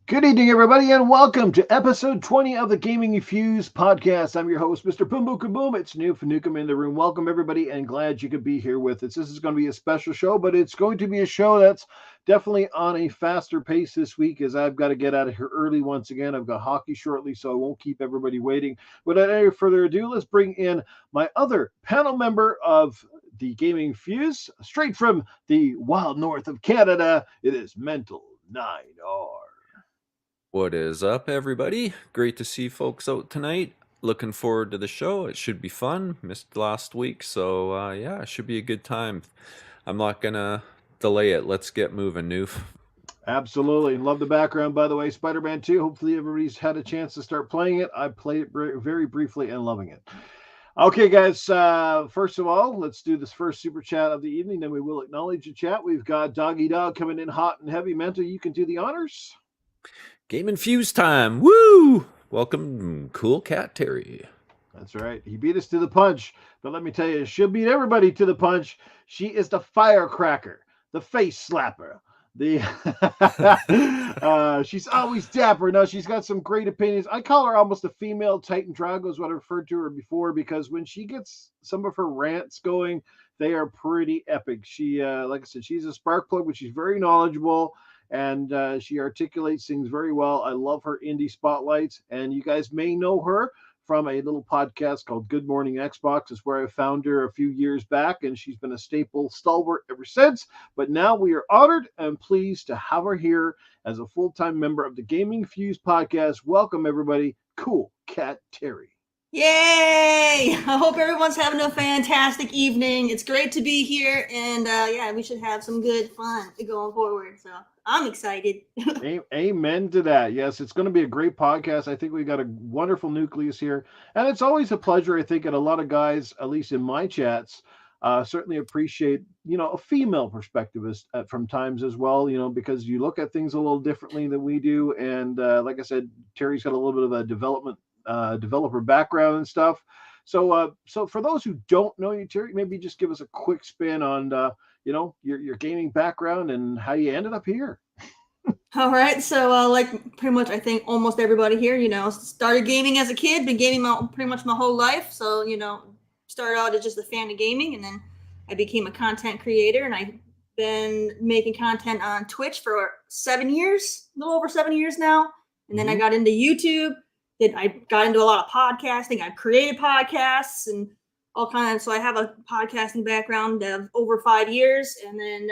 Good evening, everybody, and welcome to episode 20 of the Gaming Fuse podcast. I'm your host, Mr. Boom Boom Kaboom. It's Noob Fanukum in the room. Welcome, everybody, and glad you could be here with us. This is going to be a special show, but it's going to be a show that's definitely on a faster pace this week as I've got to get out of here early once again. I've got hockey shortly, so I won't keep everybody waiting. Without any further ado, let's bring in my other panel member of the Gaming Fuse, straight from the wild north of Canada. It is Mental 9R. What is up, everybody? Great to see folks out tonight. Looking forward to the show. It should be fun. Missed last week, so yeah, it should be a good time. I'm not gonna delay it. Let's get moving, Noof. Absolutely. Love the background, by the way. Spider-Man 2. Hopefully everybody's had a chance to start playing it. I played it very briefly and loving it. Okay, guys. First of all, let's do this first super chat of the evening. Then we will acknowledge the chat. We've got Doggy Dog coming in hot and heavy. Mental, you can do the honors. Game and Fuse time. Woo! Welcome, Cool Cat Terri. That's right. He beat us to the punch. But let me tell you, she'll beat everybody to the punch. She is the firecracker, the face slapper. She's always dapper. No, she's got some great opinions. I call her almost a female Titan Drago is what I referred to her before, because when she gets some of her rants going, they are pretty epic. She, like I said, she's a spark plug, but she's very knowledgeable, and she articulates things very well. I love her indie spotlights, and you guys may know her from a little podcast called Good Morning Xbox. Is where I found her a few years back, and she's been a staple stalwart ever since. But now we are honored and pleased to have her here as a full-time member of the Gaming Fuse podcast. Welcome, everybody. Cool Cat Terri. Yay! I hope everyone's having a fantastic evening. It's great to be here, and yeah, we should have some good fun going forward. So I'm excited. Amen to that. Yes, it's going to be a great podcast. I think we got a wonderful nucleus here, and it's always a pleasure. I think, and a lot of guys, at least in my chats, certainly appreciate a female perspective from times as well. Because you look at things a little differently than we do, and like I said, Terry's got a little bit of a developer background and stuff. So for those who don't know you, Terry, maybe just give us a quick spin on your gaming background and how you ended up here. All right, so like pretty much I think almost everybody here, started gaming as a kid, been gaming pretty much my whole life. So started out as just a fan of gaming, and then I became a content creator, and I've been making content on Twitch for 7 years, a little over 7 years now. And then I got into YouTube. Then I got into a lot of podcasting. I created podcasts and all kinds. So I have a podcasting background of over 5 years, and then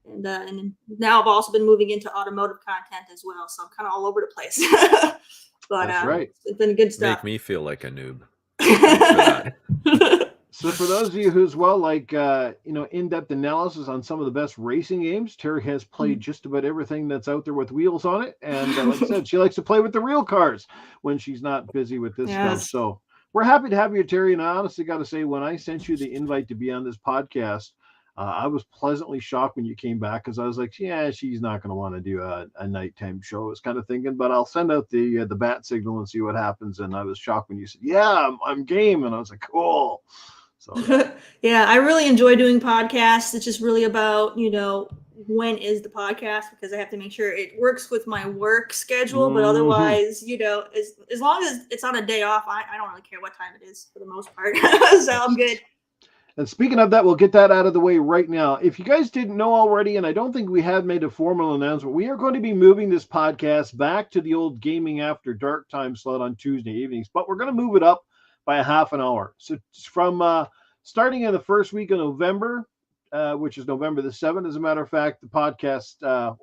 and now I've also been moving into automotive content as well. So I'm kind of all over the place. But that's right. It's been good stuff. Make me feel like a noob. So for those of you who as well like in-depth analysis on some of the best racing games, Terry has played just about everything that's out there with wheels on it, and like I said, she likes to play with the real cars when she's not busy with this stuff. So we're happy to have you, Terry. And I honestly got to say, when I sent you the invite to be on this podcast, I was pleasantly shocked when you came back, because I was like, yeah, she's not going to want to do a nighttime show. I was kind of thinking, but I'll send out the bat signal and see what happens. And I was shocked when you said, yeah, I'm game. And I was like, cool. So yeah, I really enjoy doing podcasts. It's just really about, when is the podcast, because I have to make sure it works with my work schedule. But otherwise, as long as it's on a day off, I don't really care what time it is for the most part. So I'm good. And speaking of that, we'll get that out of the way right now. If you guys didn't know already, and I don't think we have made a formal announcement, we are going to be moving this podcast back to the old Gaming After Dark time slot on Tuesday evenings, but we're going to move it up by a half an hour. So from starting in the first week of November, which is November the 7th, as a matter of fact, the podcast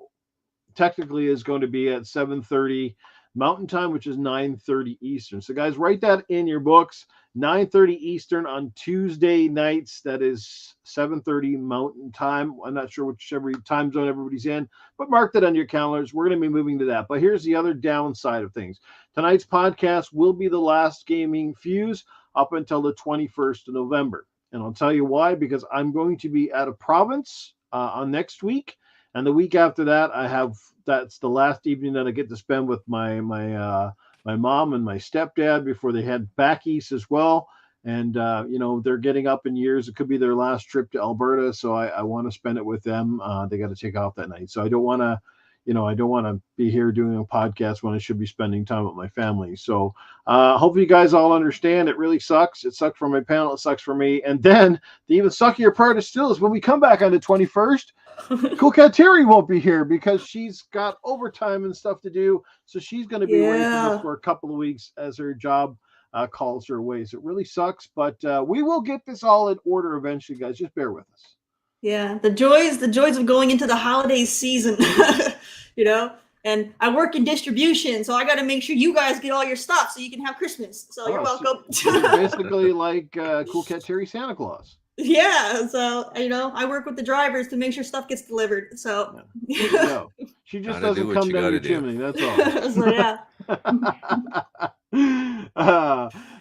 technically is going to be at 7:30 Mountain Time, which is 9:30 Eastern. So guys, write that in your books. 9:30 Eastern on Tuesday nights. That is 7:30 Mountain Time. I'm not sure whichever time zone everybody's in, but mark that on your calendars. We're going to be moving to that. But here's the other downside of things. Tonight's podcast will be the last Gaming Fuse up until the 21st of November. And I'll tell you why, because I'm going to be out of province on next week. And the week after that, that's the last evening that I get to spend with my mom and my stepdad before they head back east as well. And, they're getting up in years. It could be their last trip to Alberta. So I want to spend it with them. They got to take off that night. So I don't want to, I don't want to be here doing a podcast when I should be spending time with my family. So hopefully you guys all understand. It really sucks. It sucks for my panel. It sucks for me. And then the even suckier part is still is when we come back on the 21st, Cool Cat Terri won't be here because she's got overtime and stuff to do. So she's going to be away from us for a couple of weeks as her job calls her away. So it really sucks, but we will get this all in order eventually, guys. Just bear with us. Yeah, the joys of going into the holiday season, And I work in distribution, so I got to make sure you guys get all your stuff so you can have Christmas. So you're welcome. Basically, like Cool Cat Terri Santa Claus. Yeah, so I work with the drivers to make sure stuff gets delivered. So she just doesn't come down your chimney. That's all. So yeah.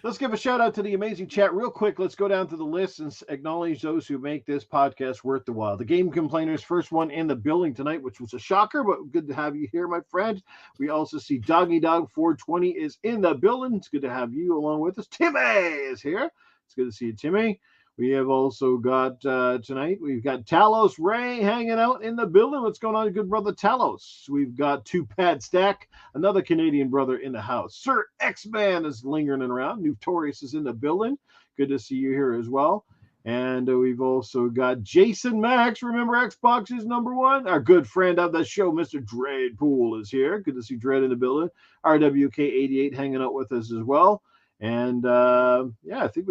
Let's give a shout out to the amazing chat real quick. Let's go down to the list and acknowledge those who make this podcast worth the while. The Game Complainers, first one in the building tonight, which was a shocker, but good to have you here, my friend. We also see Doggy Dog 420 is in the building. It's good to have you along with us. Timmy is here. It's good to see you, Timmy. We have also got tonight, we've got Talos Ray hanging out in the building. What's going on, good brother Talos? We've got Two Pad Stack, another Canadian brother in the house. Sir X-Man is lingering around. Notorious is in the building. Good to see you here as well. And we've also got Jason Max. Remember Xbox is number one? Our good friend of the show, Mr. Dreadpool, is here. Good to see Dread in the building. RWK88 hanging out with us as well. And I think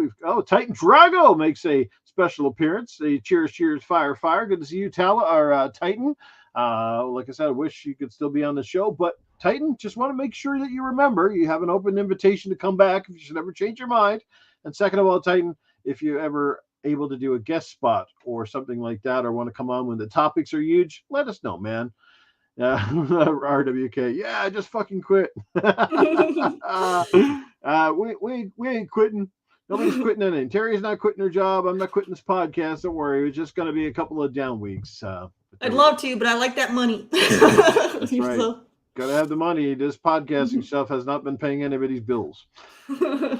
Titan Drago makes a special appearance. Cheers, fire. Good to see you, Titan. Like I said, I wish you could still be on the show, but Titan, just want to make sure that you remember you have an open invitation to come back if you should ever change your mind. And second of all, Titan, if you're ever able to do a guest spot or something like that, or want to come on when the topics are huge, let us know, man. RWK, I just fucking quit. We ain't quitting. Nobody's quitting anything. Terry's not quitting her job. I'm not quitting this podcast. Don't worry. It's just going to be a couple of down weeks. I'd love to, but I like that money. That's right. Got to have the money. This podcasting stuff has not been paying anybody's bills.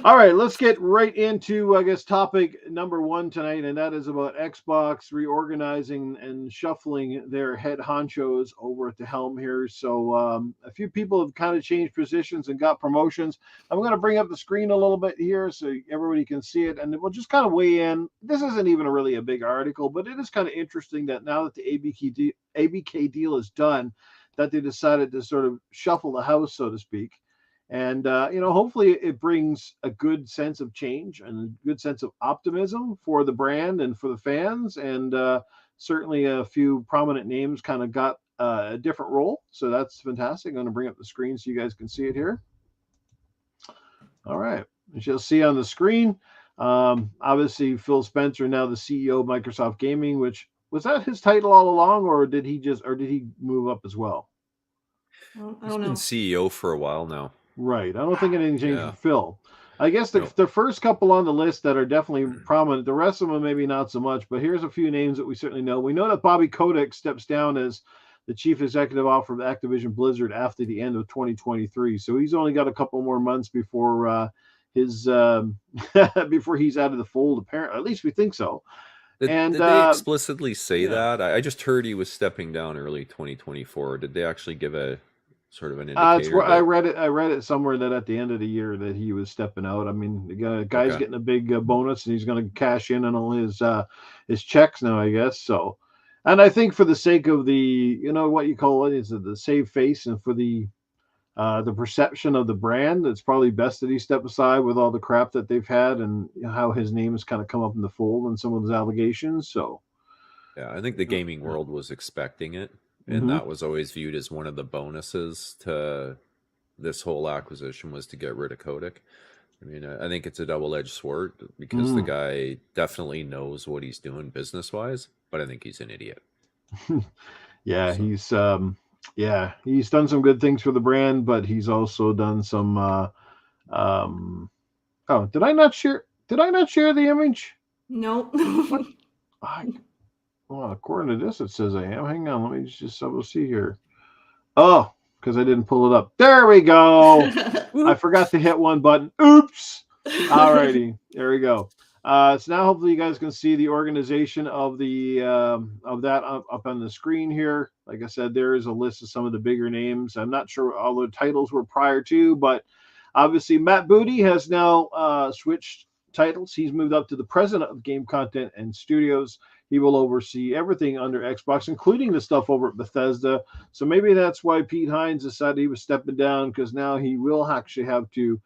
All right, let's get right into, topic number one tonight, and that is about Xbox reorganizing and shuffling their head honchos over at the helm here. So a few people have kind of changed positions and got promotions. I'm going to bring up the screen a little bit here so everybody can see it, and we'll just kind of weigh in. This isn't even really a big article, but it is kind of interesting that now that the ABK deal is done, that they decided to sort of shuffle the house, so to speak. And, hopefully it brings a good sense of change and a good sense of optimism for the brand and for the fans. And certainly a few prominent names kind of got a different role. So that's fantastic. I'm going to bring up the screen so you guys can see it here. All right. As you'll see on the screen, obviously Phil Spencer, now the CEO of Microsoft Gaming, which was that his title all along, or did he move up as well? I don't know. He's been CEO for a while now. Right. I don't think anything changed for Phil. I guess the first couple on the list that are definitely prominent, the rest of them maybe not so much, but here's a few names that we certainly know. We know that Bobby Kotick steps down as the chief executive officer of Activision Blizzard after the end of 2023. So he's only got a couple more months before before he's out of the fold, apparently. At least we think so. Did they explicitly say that? I just heard he was stepping down early 2024. Did they actually give a sort of an indicator? I read it somewhere that at the end of the year that he was stepping out. I mean, the guy's getting a big bonus, and he's going to cash in on all his checks now, I guess. So, and I think for the sake of the, what you call it, is the save face, and for the perception of the brand, it's probably best that he step aside with all the crap that they've had and how his name has kind of come up in the fold and some of those allegations. So, yeah, I think the gaming world was expecting it. And that was always viewed as one of the bonuses to this whole acquisition, was to get rid of Kotick. I mean, I think it's a double-edged sword because the guy definitely knows what he's doing business-wise, but I think he's an idiot. He's done some good things for the brand, but he's also done some. Did I not share the image? No. Well, according to this, it says I am. Hang on, let me just we'll see here. Oh, because I didn't pull it up. There we go. I forgot to hit one button. Oops. All righty. There we go. So now hopefully you guys can see the organization of the of that up on the screen here. Like I said, there is a list of some of the bigger names. I'm not sure what all the titles were prior to, but obviously Matt Booty has now switched titles. He's moved up to the president of game content and studios. He will oversee everything under Xbox, including the stuff over at Bethesda. So maybe that's why Pete Hines decided he was stepping down, because now he will actually have to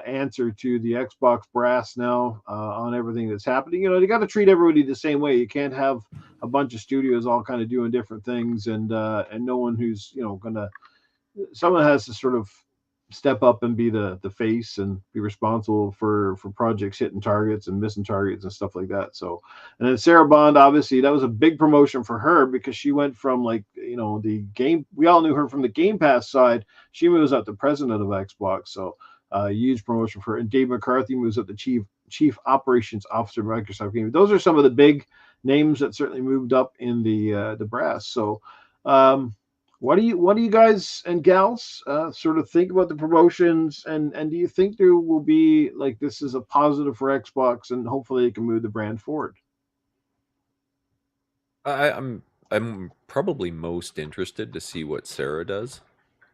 answer to the Xbox brass now on everything that's happening. You know, you got to treat everybody the same way. You can't have a bunch of studios all kind of doing different things, and no one who's gonna. Someone has to sort of step up and be the face and be responsible for projects hitting targets and missing targets and stuff like that. So, and then Sarah Bond, obviously that was a big promotion for her, because she went from, like, the game, we all knew her from the Game Pass side. She moves up to president of Xbox, so huge promotion for her. And Dave McCarthy moves up to chief operations officer of Microsoft Gaming. Those are some of the big names that certainly moved up in the brass. So what do you guys and gals sort of think about the promotions, and do you think there will be, like, this is a positive for Xbox and hopefully it can move the brand forward? I'm probably most interested to see what Sarah does.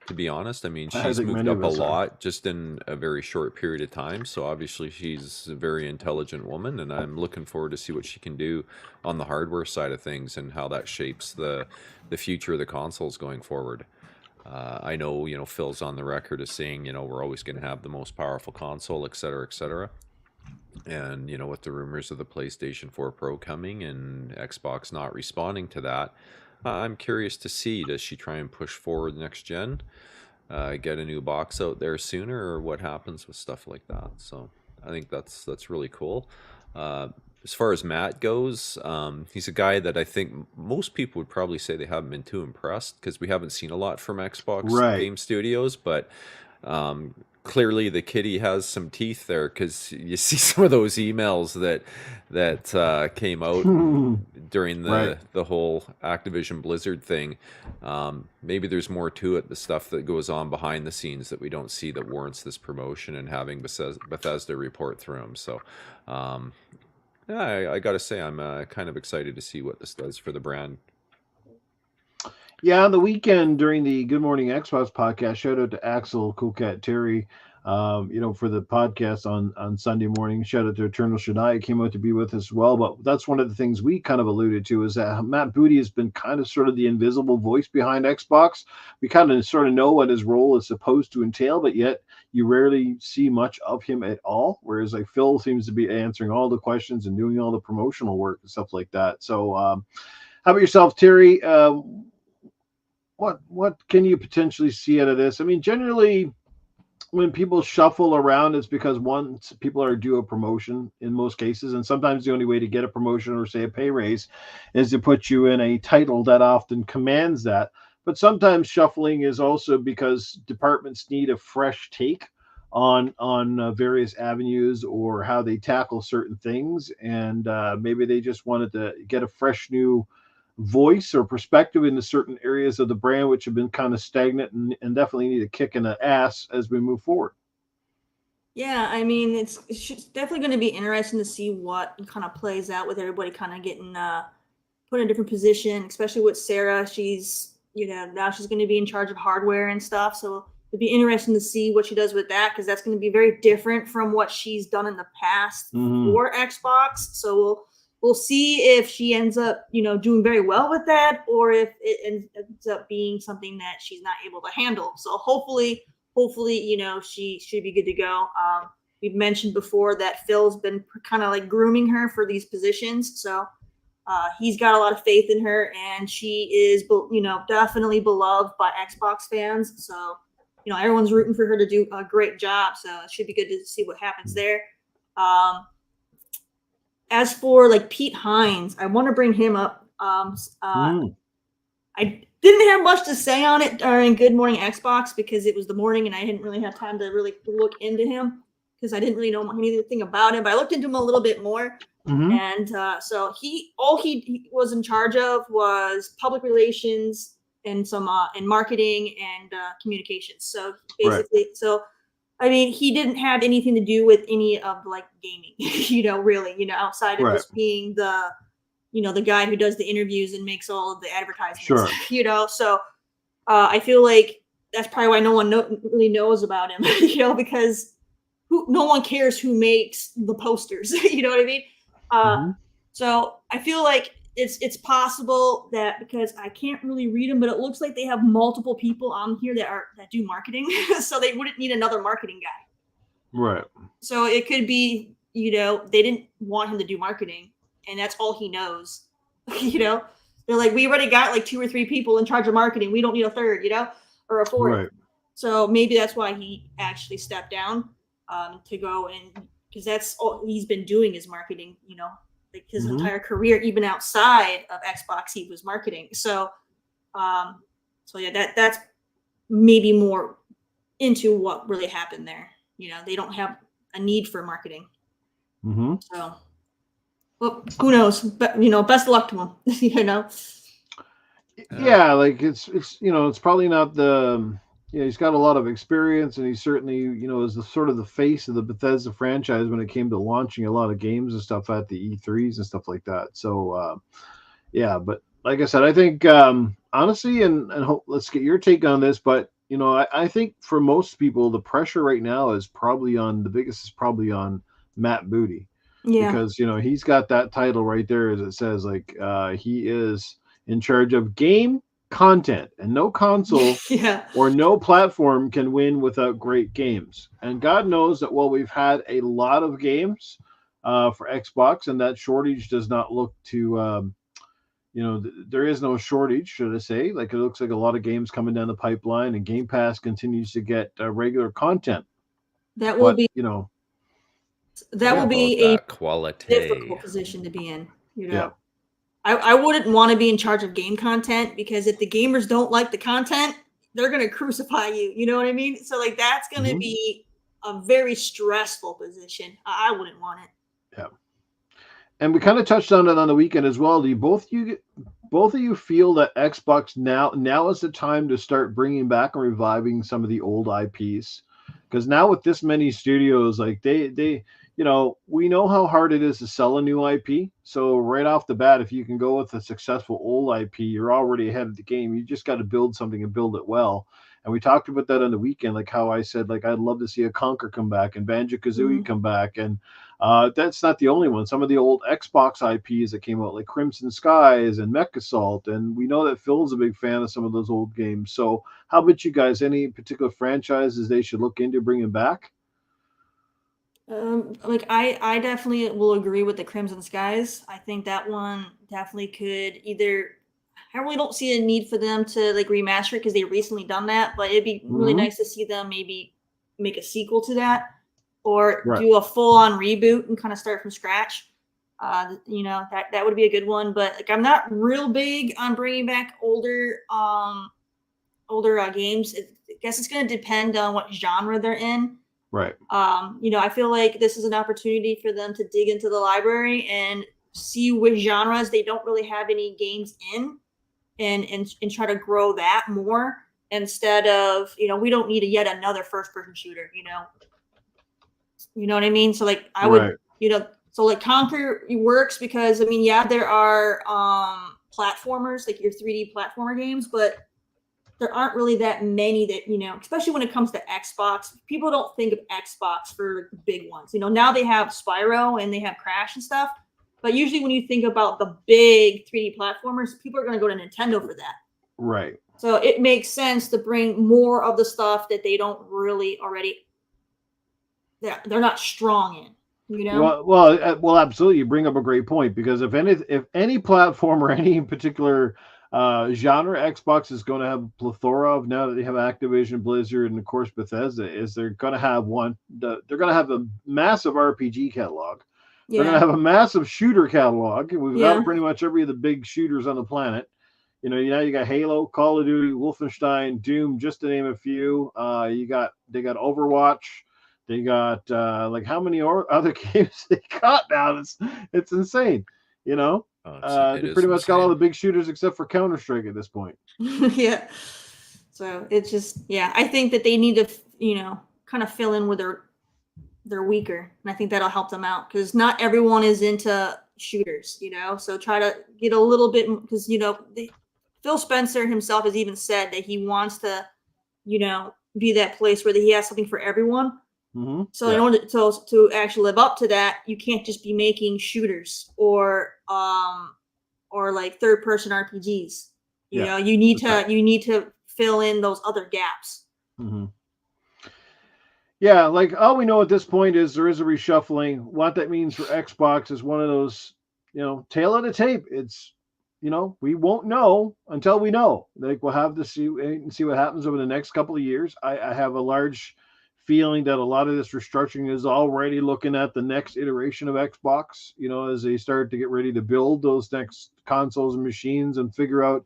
To be honest, I mean, I she's think moved many of up a us are. lot just in a very short period of time. So obviously, she's a very intelligent woman, and I'm looking forward to see what she can do on the hardware side of things and how that shapes the future of the consoles going forward. I know, Phil's on the record as saying, we're always going to have the most powerful console, et cetera, et cetera. And, with the rumors of the PlayStation 4 Pro coming and Xbox not responding to that, I'm curious to see, does she try and push forward next gen, get a new box out there sooner, or what happens with stuff like that? So I think that's really cool. As far as Matt goes, he's a guy that I think most people would probably say they haven't been too impressed, because we haven't seen a lot from Xbox Right. Game Studios, but clearly the kitty has some teeth there, because you see some of those emails that came out during Right. the whole Activision Blizzard thing. Maybe there's more to it, the stuff that goes on behind the scenes that we don't see, that warrants this promotion and having Bethesda report through them. So yeah, I gotta say, I'm kind of excited to see what this does for the brand. Yeah, on the weekend during the Good Morning Xbox podcast, shout out to Axel, Cool Cat, Terry, for the podcast on Sunday morning. Shout out to Eternal Shaddai, came out to be with us as well. But that's one of the things we kind of alluded to, is that Matt Booty has been kind of sort of the invisible voice behind Xbox. We kind of sort of know what his role is supposed to entail, but yet you rarely see much of him at all. Whereas, like, Phil seems to be answering all the questions and doing all the promotional work and stuff like that. So, how about yourself, Terry? What can you potentially see out of this? I mean, generally, when people shuffle around, it's because, one, people are due a promotion in most cases, and sometimes the only way to get a promotion or, say, a pay raise is to put you in a title that often commands that. But sometimes shuffling is also because departments need a fresh take on various avenues or how they tackle certain things, and maybe they just wanted to get a fresh new voice or perspective into certain areas of the brand which have been kind of stagnant, and definitely need a kick in the ass as we move forward. Yeah, I mean, it's definitely going to be interesting to see what kind of plays out with everybody kind of getting put in a different position, especially with Sarah. She's, now she's going to be in charge of hardware and stuff. So it'd be interesting to see what she does with that, because that's going to be very different from what she's done in the past for Xbox. So we'll see if she ends up, doing very well with that, or if it ends up being something that she's not able to handle. So hopefully, she should be good to go. We've mentioned before that Phil's been kind of like grooming her for these positions. So he's got a lot of faith in her, and she is, definitely beloved by Xbox fans. So, everyone's rooting for her to do a great job. So it should be good to see what happens there. As for, like, Pete Hines, I want to bring him up. I didn't have much to say on it during Good Morning Xbox, because it was the morning and I didn't really have time to really look into him, because I didn't really know anything about him. But I looked into him a little bit more. And so he was in charge of was public relations and some and marketing and communications. So basically, I mean, he didn't have anything to do with any of like gaming, really, outside of Right. just being the guy who does the interviews and makes all of the advertisements, Sure. So I feel like that's probably why no one really knows about him, because no one cares who makes the posters. You know what I mean? Mhm. So I feel like it's possible that, because I can't really read them, but it looks like they have multiple people on here that do marketing, so they wouldn't need another marketing guy. Right. So it could be, they didn't want him to do marketing, and that's all he knows. They're like, we already got like 2 or 3 people in charge of marketing. We don't need a third, or a fourth. Right. So maybe that's why he actually stepped down, to go, and because that's all he's been doing is marketing. Like his Mhm. entire career, even outside of Xbox, he was marketing. So, yeah, that's maybe more into what really happened there. They don't have a need for marketing. Mhm. So, well, who knows? But best of luck to him. Yeah, like it's probably not he's got a lot of experience, and he certainly is the sort of the face of the Bethesda franchise when it came to launching a lot of games and stuff at the E3s and stuff like that. So yeah, but like I said, I think honestly, and let's get your take on this, but I think for most people the pressure right now is probably on the biggest is probably on Matt Booty, Yeah. because he's got that title right there, as it says, like he is in charge of game content, and no console Yeah. or no platform can win without great games. And God knows that while we've had a lot of games for Xbox, and that shortage does not look to there is no shortage, should I say. Like, it looks like a lot of games coming down the pipeline, and Game Pass continues to get regular content. That will But be It's all about a that quality. difficult position to be in. yeah, I wouldn't want to be in charge of game content, because if the gamers don't like the content, they're gonna crucify you. You know what I mean? So like that's gonna Mhm. be a very stressful position. I wouldn't want it. yeah. And we kind of touched on it on the weekend as well. Do both of you feel that Xbox now is the time to start bringing back and reviving some of the old IPs? Because now with this many studios, like they we know how hard it is to sell a new IP. So right off the bat, if you can go with a successful old IP, you're already ahead of the game. You just got to build something and build it well. And we talked about that on the weekend, like how I said, like I'd love to see a Conquer come back and Banjo Kazooie Mhm. come back, and that's not the only one. Some of the old Xbox IPs that came out, like Crimson Skies and Mech Assault, and we know that Phil's a big fan of some of those old games. So, how about you guys? Any particular franchises they should look into bringing back? Like I definitely will agree with the Crimson Skies. I think that one definitely could either. I really don't see a need for them to like remaster it because they recently done that, but it'd be really Hmm. nice to see them maybe make a sequel to that, or Right. do a full on reboot and kind of start from scratch. That would be a good one. But like I'm not real big on bringing back older games. I guess it's going to depend on what genre they're in. Right. I feel like this is an opportunity for them to dig into the library and see which genres they don't really have any games in, and try to grow that more, instead of we don't need yet another first person shooter. You know what I mean? So like I would Right. so like Conquer works because I mean yeah there are platformers like your 3D platformer games, but there aren't really that many that especially when it comes to Xbox. People don't think of Xbox for the big ones. Now they have Spyro and they have Crash and stuff, but usually when you think about the big 3D platformers, people are going to go to Nintendo for that. Right. So it makes sense to bring more of the stuff that they don't really already they're not strong in. Well, absolutely. You bring up a great point, because if any platform or any particular genre, Xbox is going to have a plethora of, now that they have Activision, Blizzard, and of course Bethesda, is they're going to have they're going to have a massive RPG catalog. They're going to Yeah. have a massive shooter catalog. We've Yeah. got pretty much every of the big shooters on the planet. You got Halo, Call of Duty, Wolfenstein, Doom, just to name a few. They got Overwatch. They got like how many other games they got now? It's insane. It They is pretty much got all insane. the big shooters except for Counter Strike at this point. Yeah. So it's just, yeah, I think that they need to, kind of fill in where they're weaker, and I think that'll help them out because not everyone is into shooters, So try to get a little bit because Phil Spencer himself has even said that he wants to, be that place where he has something for everyone. Mm-hmm. So in order to actually live up to that, you can't just be making shooters or like third person RPGs. You need to fill in those other gaps. Mm-hmm. Yeah, like all we know at this point is there is a reshuffling. What that means for Xbox is one of those, tail of the tape. It's, we won't know until we know. Like we'll have to see what happens over the next couple of years. I have a large feeling that a lot of this restructuring is already looking at the next iteration of Xbox, as they start to get ready to build those next consoles and machines and figure out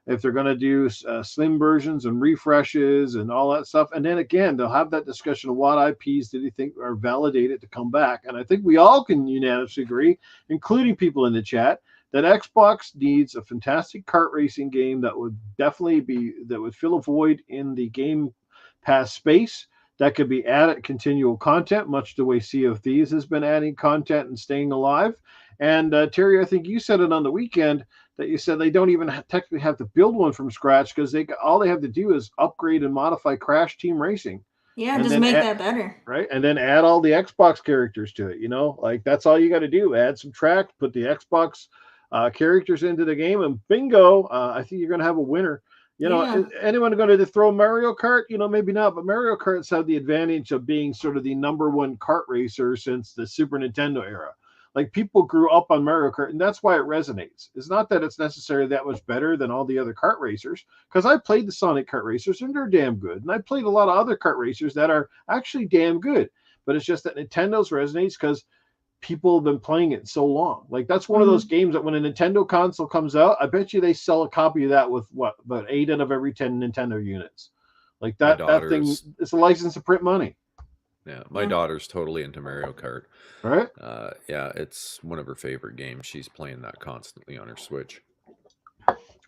if they're going to do slim versions and refreshes and all that stuff. And then again, they'll have that discussion of what IPs do they think are validated to come back. And I think we all can unanimously agree, including people in the chat, that Xbox needs a fantastic kart racing game that would fill a void in the Game Pass space. That could be added continual content, much the way Sea of Thieves has been adding content and staying alive. And Terry, I think you said it on the weekend that you said they don't even technically have to build one from scratch because all they have to do is upgrade and modify Crash Team Racing. Yeah, and just make that better. Right, and then add all the Xbox characters to it. Like that's all you got to do. Add, subtract, put the Xbox characters into the game, and bingo! I think you're going to have a winner. Is anyone going to throw Mario Kart? Maybe not, but Mario Kart's had the advantage of being sort of the number one kart racer since the Super Nintendo era. Like people grew up on Mario Kart, and that's why it resonates. It's not that it's necessarily that much better than all the other kart racers, because I played the Sonic kart racers, and they're damn good. And I played a lot of other kart racers that are actually damn good. But it's just that Nintendo's resonates because people have been playing it so long. Like that's one of those games that when a Nintendo console comes out, I bet you they sell a copy of that with about 8 out of every 10 Nintendo units. Like that thing, it's a license to print money. Yeah, my daughter's totally into Mario Kart. Right? Yeah, it's one of her favorite games. She's playing that constantly on her Switch.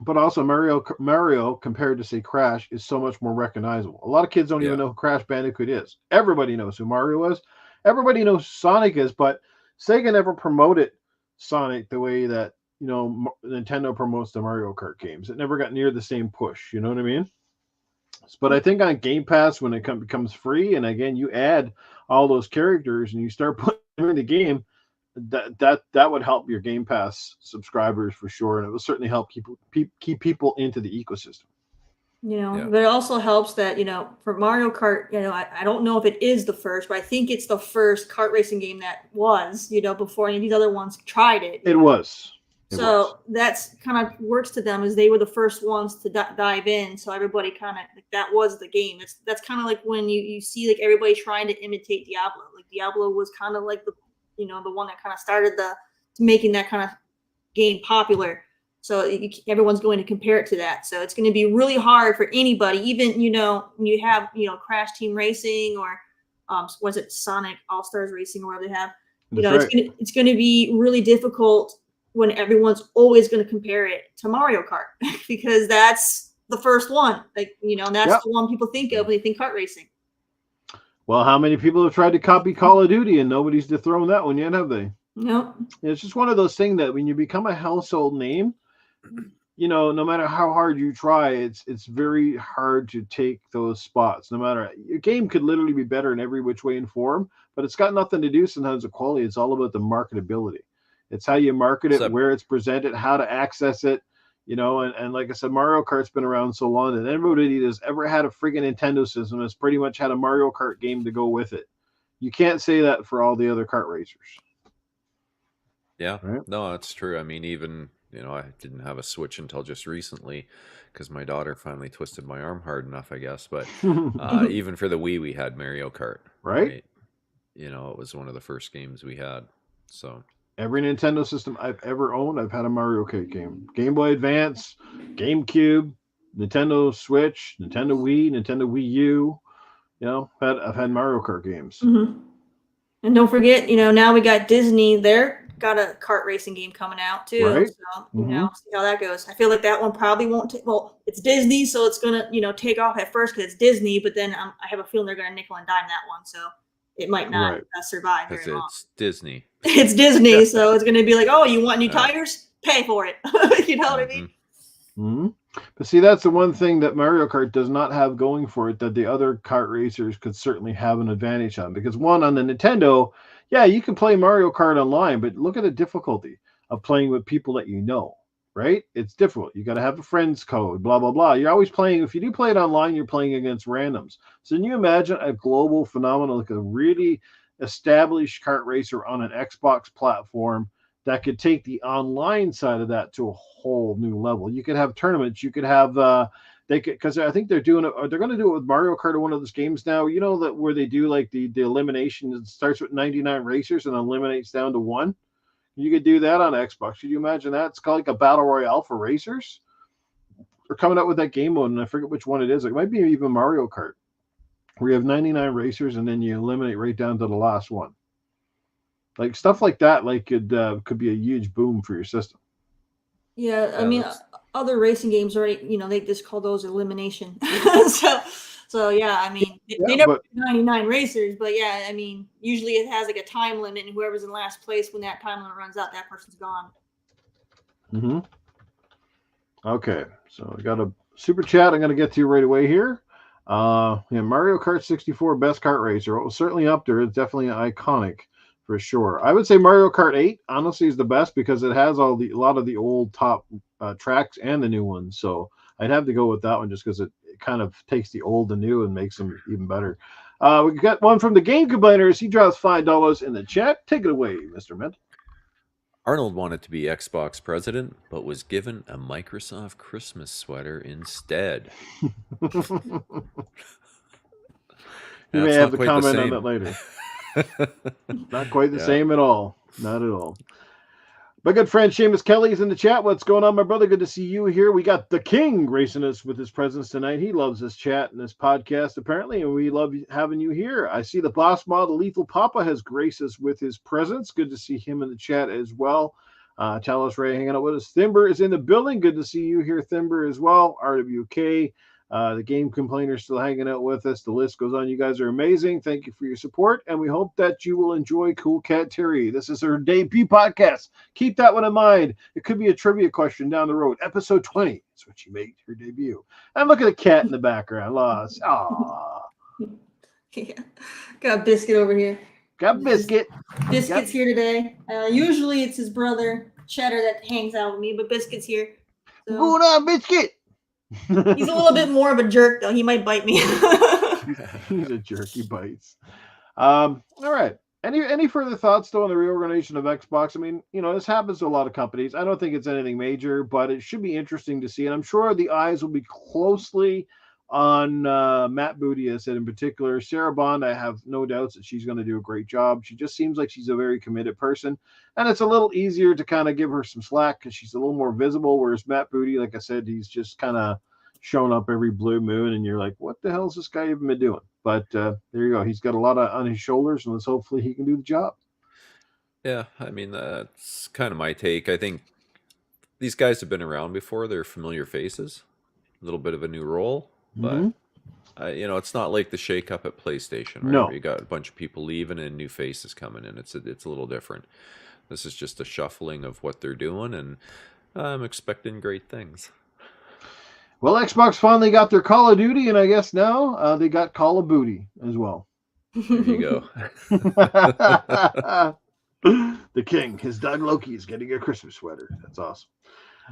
But also Mario compared to say Crash is so much more recognizable. A lot of kids don't even know who Crash Bandicoot is. Everybody knows who Mario is. Everybody knows who Sonic is, but Sega never promoted Sonic the way that Nintendo promotes the Mario Kart games. It never got near the same push. You know what I mean? But I think on Game Pass, when it becomes free, and again you add all those characters and you start putting them in the game, that would help your Game Pass subscribers for sure, and it will certainly help keep people into the ecosystem. But it also helps that for Mario Kart, I don't know if it is the first, but I think it's the first kart racing game that was before any of these other ones tried it. It was. So that's kind of works to them as they were the first ones to dive in. So everybody kind of that was the game. That's kind of like when you see like everybody trying to imitate Diablo. Like Diablo was kind of like the one that kind of started making that kind of game popular. So everyone's going to compare it to that. So it's going to be really hard for anybody, even when you have Crash Team Racing or was it Sonic All Stars Racing or whatever they have. It's going to be really difficult when everyone's always going to compare it to Mario Kart because that's the first one. Like, that's the one people think of when they think kart racing. Well, how many people have tried to copy Call of Duty and nobody's dethroned that one yet, have they? No. It's just one of those things that when you become a household name, no matter how hard you try, it's very hard to take those spots. No matter your game could literally be better in every which way and form, but it's got nothing to do sometimes with quality. It's all about the marketability. It's how you market it, where it's presented, how to access it, and like I said, Mario Kart's been around so long that everybody that's ever had a freaking Nintendo system has pretty much had a Mario Kart game to go with it. You can't say that for all the other kart racers. Yeah, right? No, that's true. I mean, even, I didn't have a Switch until just recently because my daughter finally twisted my arm hard enough, I guess. But even for the Wii, we had Mario Kart. Right? It was one of the first games we had. So every Nintendo system I've ever owned, I've had a Mario Kart game. Game Boy Advance, GameCube, Nintendo Switch, Nintendo Wii, Nintendo Wii U. I've had Mario Kart games. Mm-hmm. And don't forget, now we got Disney. Their got a kart racing game coming out too. Right. So, you know, see how that goes. I feel like that one probably won't take, well, it's Disney, so it's going to, you know, take off at first because it's Disney, but then I have a feeling they're going to nickel and dime that one. So it might not survive very long. It's Disney. It's Disney, so it's going to be like, oh, you want new tires? Pay for it. You know what I mean? Mm-hmm. But see, that's the one thing that Mario Kart does not have going for it that the other kart racers could certainly have an advantage on. Because one, on the Nintendo, yeah, you can play Mario Kart online, but look at the difficulty of playing with people that you know, right? It's difficult. You got to have a friend's code, blah, blah, blah. You're always playing, if you do play it online, you're playing against randoms. So can you imagine a global phenomenon, like a really established kart racer on an Xbox platform that could take the online side of that to a whole new level? You could have tournaments. You could have they could, because I think they're doing it. They're going to do it with Mario Kart or one of those games now. You know that where they do like the elimination. It starts with 99 racers and eliminates down to one. You could do that on Xbox. Could you imagine that? It's called like a battle royale for racers. They're coming out with that game mode, and I forget which one it is. It might be even Mario Kart, where you have 99 racers and then you eliminate right down to the last one. Like stuff like that, like could be a huge boom for your system. Yeah, I mean, other racing games already, you know, they just call those elimination. so yeah, I mean, they never do 99 racers, but yeah, I mean, usually it has like a time limit, and whoever's in last place when that time limit runs out, that person's gone. Mm-hmm. Okay, so I got a super chat I'm going to get to right away here. Yeah, Mario Kart 64 best kart racer. It was certainly up there. It's definitely iconic. For sure. I would say Mario Kart 8, honestly, is the best because it has a lot of the old top tracks and the new ones. So I'd have to go with that one just because it kind of takes the old and new and makes them even better. We got one from the Game Complainers. He drops $5 in the chat. Take it away, Mr. Mint. Arnold wanted to be Xbox president, but was given a Microsoft Christmas sweater instead. You may have to comment on that later. Not quite the same at all. Not at all. My good friend Seamus Kelly is in the chat. What's going on, my brother? Good to see you here. We got the King gracing us with his presence tonight. He loves this chat and this podcast, apparently, and we love having you here. I see the boss model, Lethal Papa, has graced us with his presence. Good to see him in the chat as well. Talos Ray hanging out with us. Thimber is in the building. Good to see you here, Thimber, as well. RWK. The Game Complainer still hanging out with us. The list goes on. You guys are amazing. Thank you for your support, and we hope that you will enjoy Cool Cat Terri. This is her debut podcast. Keep that one in mind. It could be a trivia question down the road. Episode 20 is when she made her debut. And look at the cat in the background. Lost. Aww. Yeah. Got Biscuit over here. Got Biscuit. Biscuit's here today. Usually it's his brother, Cheddar, that hangs out with me, but Biscuit's here. So. Going on, Biscuit? He's a little bit more of a jerk, though. He might bite me. He's a jerk. He bites. All right. Any further thoughts, though, on the reorganization of Xbox? I mean, you know, this happens to a lot of companies. I don't think it's anything major, but it should be interesting to see. And I'm sure the eyes will be closely on Matt Booty, as I said, in particular. Sarah Bond, I have no doubts that she's going to do a great job. She just seems like she's a very committed person. And it's a little easier to kind of give her some slack because she's a little more visible, whereas Matt Booty, like I said, he's just kind of shown up every blue moon, and you're like, what the hell has this guy even been doing? But there you go. He's got a lot on his shoulders, and let's hopefully he can do the job. Yeah, I mean, that's kind of my take. I think these guys have been around before. They're familiar faces, a little bit of a new role. But, you know, it's not like the shake-up at PlayStation, right? No. Where you got a bunch of people leaving and new faces coming in. It's a little different. This is just a shuffling of what they're doing, and I'm expecting great things. Well, Xbox finally got their Call of Duty, and I guess now they got Call of Booty as well. There you go. The King, his dog Loki, is getting a Christmas sweater. That's awesome.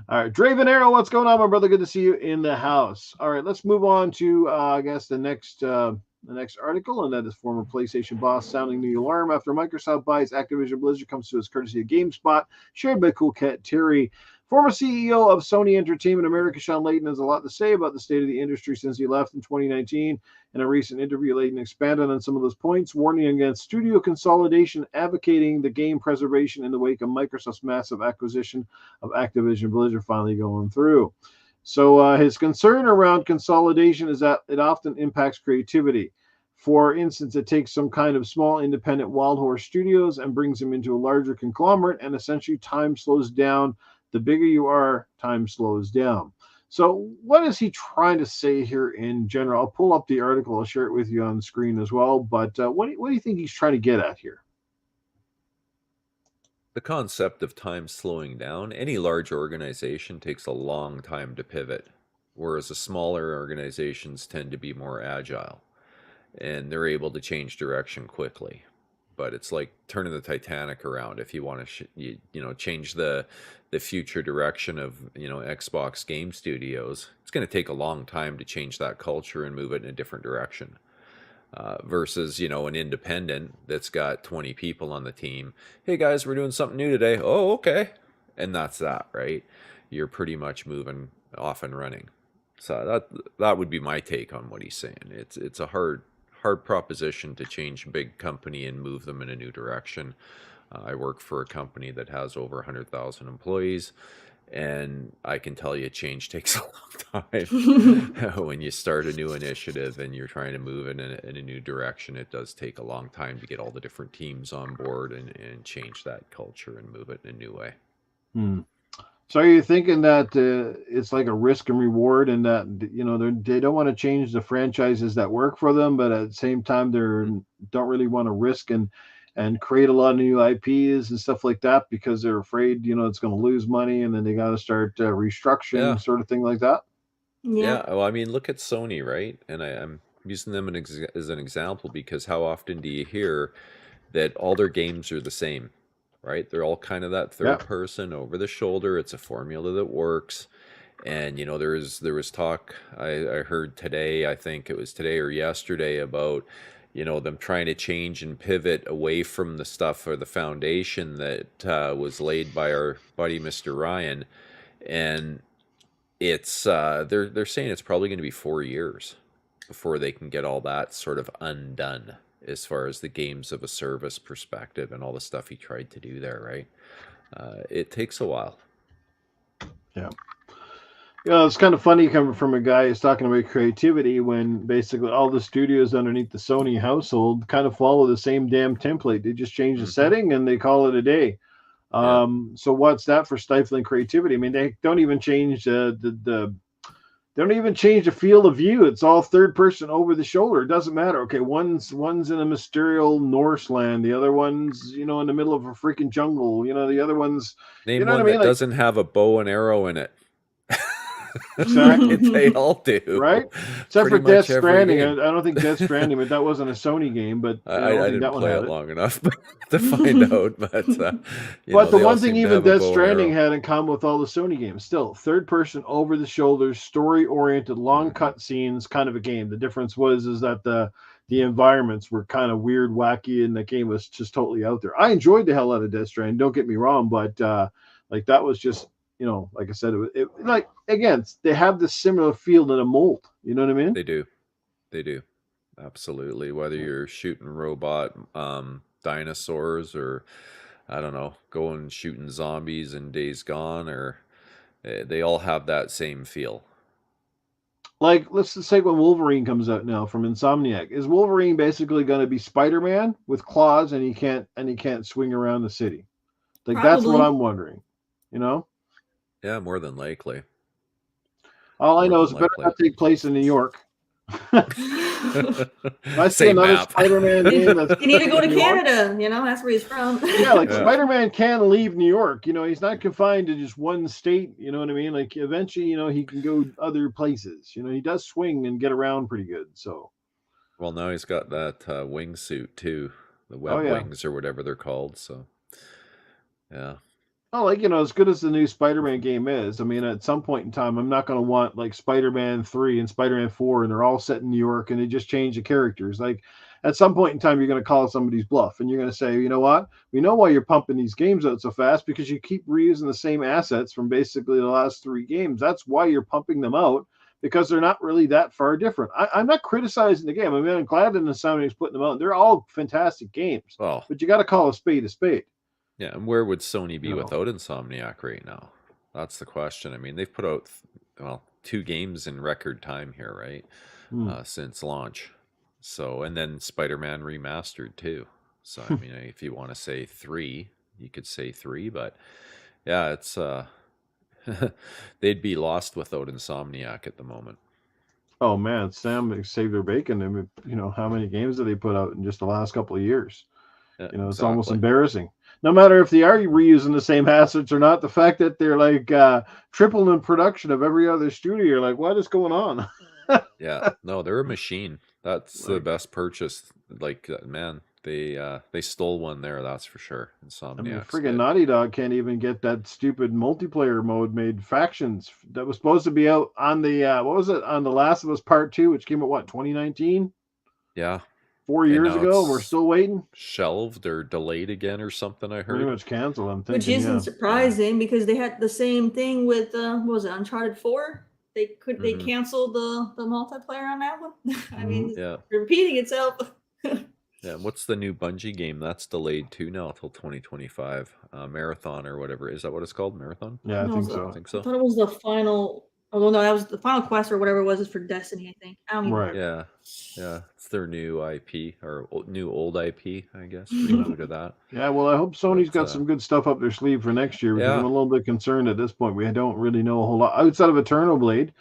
All right, Draven Arrow, what's going on, my brother? Good to see you in the house. All right, let's move on to, I guess, the next article, and that is former PlayStation boss sounding the alarm after Microsoft buys Activision Blizzard comes to us courtesy of GameSpot, shared by Cool Cat Terri. Former CEO of Sony Entertainment America, Shaun Layden, has a lot to say about the state of the industry since he left in 2019. In a recent interview, Layden expanded on some of those points, warning against studio consolidation, advocating the game preservation in the wake of Microsoft's massive acquisition of Activision Blizzard finally going through. So his concern around consolidation is that it often impacts creativity. For instance, it takes some kind of small independent wild horse studios and brings them into a larger conglomerate, and essentially time slows down. The bigger you are, time slows down. So, what is he trying to say here in general? I'll pull up the article. I'll share it with you on the screen as well. But what do you think he's trying to get at here? The concept of time slowing down, any large organization takes a long time to pivot, whereas the smaller organizations tend to be more agile and they're able to change direction quickly. But it's like turning the Titanic around if you want to, change the future direction of Xbox game studios. It's going to take a long time to change that culture and move it in a different direction. Versus an independent that's got 20 people on the team. Hey guys, we're doing something new today. Oh, okay, and that's that, right? You're pretty much moving off and running. So that would be my take on what he's saying. It's a hard proposition to change a big company and move them in a new direction. I work for a company that has over 100,000 employees, and I can tell you change takes a long time. When you start a new initiative and you're trying to move in a new direction, it does take a long time to get all the different teams on board and change that culture and move it in a new way. So are you thinking that it's like a risk and reward, and that they don't want to change the franchises that work for them, but at the same time they don't really want to risk and create a lot of new IPs and stuff like that because they're afraid it's going to lose money, and then they got to start restructuring, sort of thing like that? Yeah. Well, I mean, look at Sony, right? And I'm using them as an example because how often do you hear that all their games are the same, right? They're all kind of that third person over the shoulder. It's a formula that works. And there was talk I heard today, I think it was today or yesterday, about them trying to change and pivot away from the stuff or the foundation that was laid by our buddy Mr. Ryan. And it's they're saying it's probably going to be 4 years before they can get all that sort of undone as far as the games of a service perspective and all the stuff he tried to do there, right? It takes a while. Yeah. It's kind of funny coming from a guy who's talking about creativity when basically all the studios underneath the Sony household kind of follow the same damn template. They just change the setting and they call it a day. So what's that for stifling creativity? I mean, they don't even change they don't even change the field of view. It's all third person over the shoulder. It doesn't matter. Okay, one's in a mysterious Norse land. The other one's in the middle of a freaking jungle. The other one's name one that doesn't have a bow and arrow in it. Exactly. They all do, right? Except for Death Stranding. I don't think Death Stranding, but that wasn't a Sony game. But I didn't play it long enough to find out. But the one thing even Death Stranding had in common with all the Sony games, still third person, over the shoulders, story oriented, long cut scenes, kind of a game. The difference was that the environments were kind of weird, wacky, and the game was just totally out there. I enjoyed the hell out of Death Stranding. Don't get me wrong, but that was just. Like I said, it like again, they have this similar feel in a mold. You know what I mean? They do, absolutely. Whether you're shooting robot dinosaurs, or I don't know, going shooting zombies in Days Gone, or they all have that same feel. Like, let's just say when Wolverine comes out now from Insomniac, is Wolverine basically going to be Spider-Man with claws and he can't swing around the city? Like Probably. That's what I'm wondering. Yeah, more than likely. All I know is it better not take place in New York. I see another map. Spider-Man game. You need to go to Canada. That's where he's from. Yeah, Spider-Man can leave New York. He's not confined to just one state. You know what I mean? Like eventually, he can go other places. He does swing and get around pretty good. So. Well, now he's got that wingsuit too, the web wings or whatever they're called. So, yeah. Oh, as good as the new Spider-Man game is, I mean, at some point in time, I'm not going to want like Spider-Man 3 and Spider-Man 4, and they're all set in New York, and they just change the characters. Like, at some point in time, you're going to call somebody's bluff, and you're going to say, you know what? We know why you're pumping these games out so fast, because you keep reusing the same assets from basically the last 3 games. That's why you're pumping them out, because they're not really that far different. I'm not criticizing the game. I mean, I'm glad that Insomniac's putting them out. They're all fantastic games, but you got to call a spade a spade. Yeah, and where would Sony be without Insomniac right now? That's the question. I mean, they've put out 2 games in record time here, right? Since launch. So, and then Spider-Man Remastered too. So, I mean, if you want to say 3, you could say 3, but yeah, it's they'd be lost without Insomniac at the moment. Oh man, Sam saved their bacon. I mean, how many games did they put out in just the last couple of years? Yeah, It's almost exactly. embarrassing. No matter if they are reusing the same assets or not, the fact that they're like triple in production of every other studio, you're like, what is going on? Yeah, no, they're a machine. That's the Like, best purchase. Like, man, they stole one there, that's for sure. I mean, Insomniacs friggin' did. Naughty Dog can't even get that stupid multiplayer mode made. Factions that was supposed to be out on the what was it, on the Last of Us Part 2, which came out, what, 2019, Yeah, 4 and years now ago, and we're it's still waiting. shelved or delayed again or something, I Pretty heard. much canceled. I'm Which thinking, isn't yeah. surprising because they had the same thing with what was it, Uncharted 4? They Hmm. canceled the multiplayer on that one. I Mhm. mean, it's Yeah. repeating itself. Yeah, what's the new Bungie game? That's delayed too now till 2025. Marathon or whatever. Is that what it's called? Marathon? Yeah, I No, think I so. think I so. thought it was the final. Oh no, that was the final quest or whatever it was. Is for Destiny, I think. I don't even Right. remember. Yeah. Yeah. It's their new IP or new old IP, I guess. Yeah. Reboot of that. Yeah, well, I hope Sony's But got some good stuff up their sleeve for next year because I'm yeah. a little bit concerned at this point. We don't really know a whole lot outside of Eternal Blade,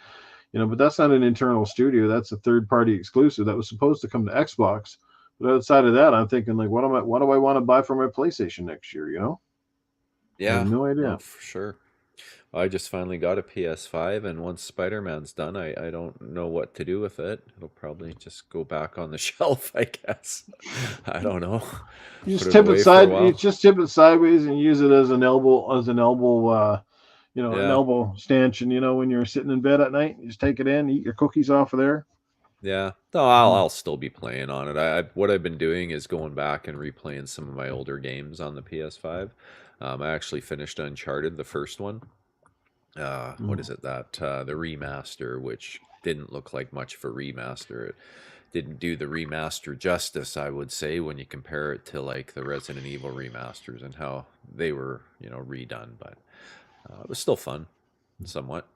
but that's not an internal studio. That's a third party exclusive that was supposed to come to Xbox. But outside of that, I'm thinking like, what do I want to buy for my PlayStation next year? I have Yeah. no No, idea. for sure. I just finally got a PS5, and once Spider-Man's done, I don't know what to do with it. It'll probably just go back on the shelf, I guess. I don't know. You Put just it tip it away for a side. You while. just tip it sideways and use it as an elbow, an Yeah. elbow stanchion. When you're sitting in bed at night, you just take it in, eat your cookies off of there. Yeah. No, I'll still be playing on it. What I've been doing is going back and replaying some of my older games on the PS5. I actually finished Uncharted, the first one. What Mm. is it that the remaster, which didn't look like much for remaster. It didn't do the remaster justice, I would say, when you compare it to like the Resident Evil remasters and how they were, redone. But it was still fun, somewhat.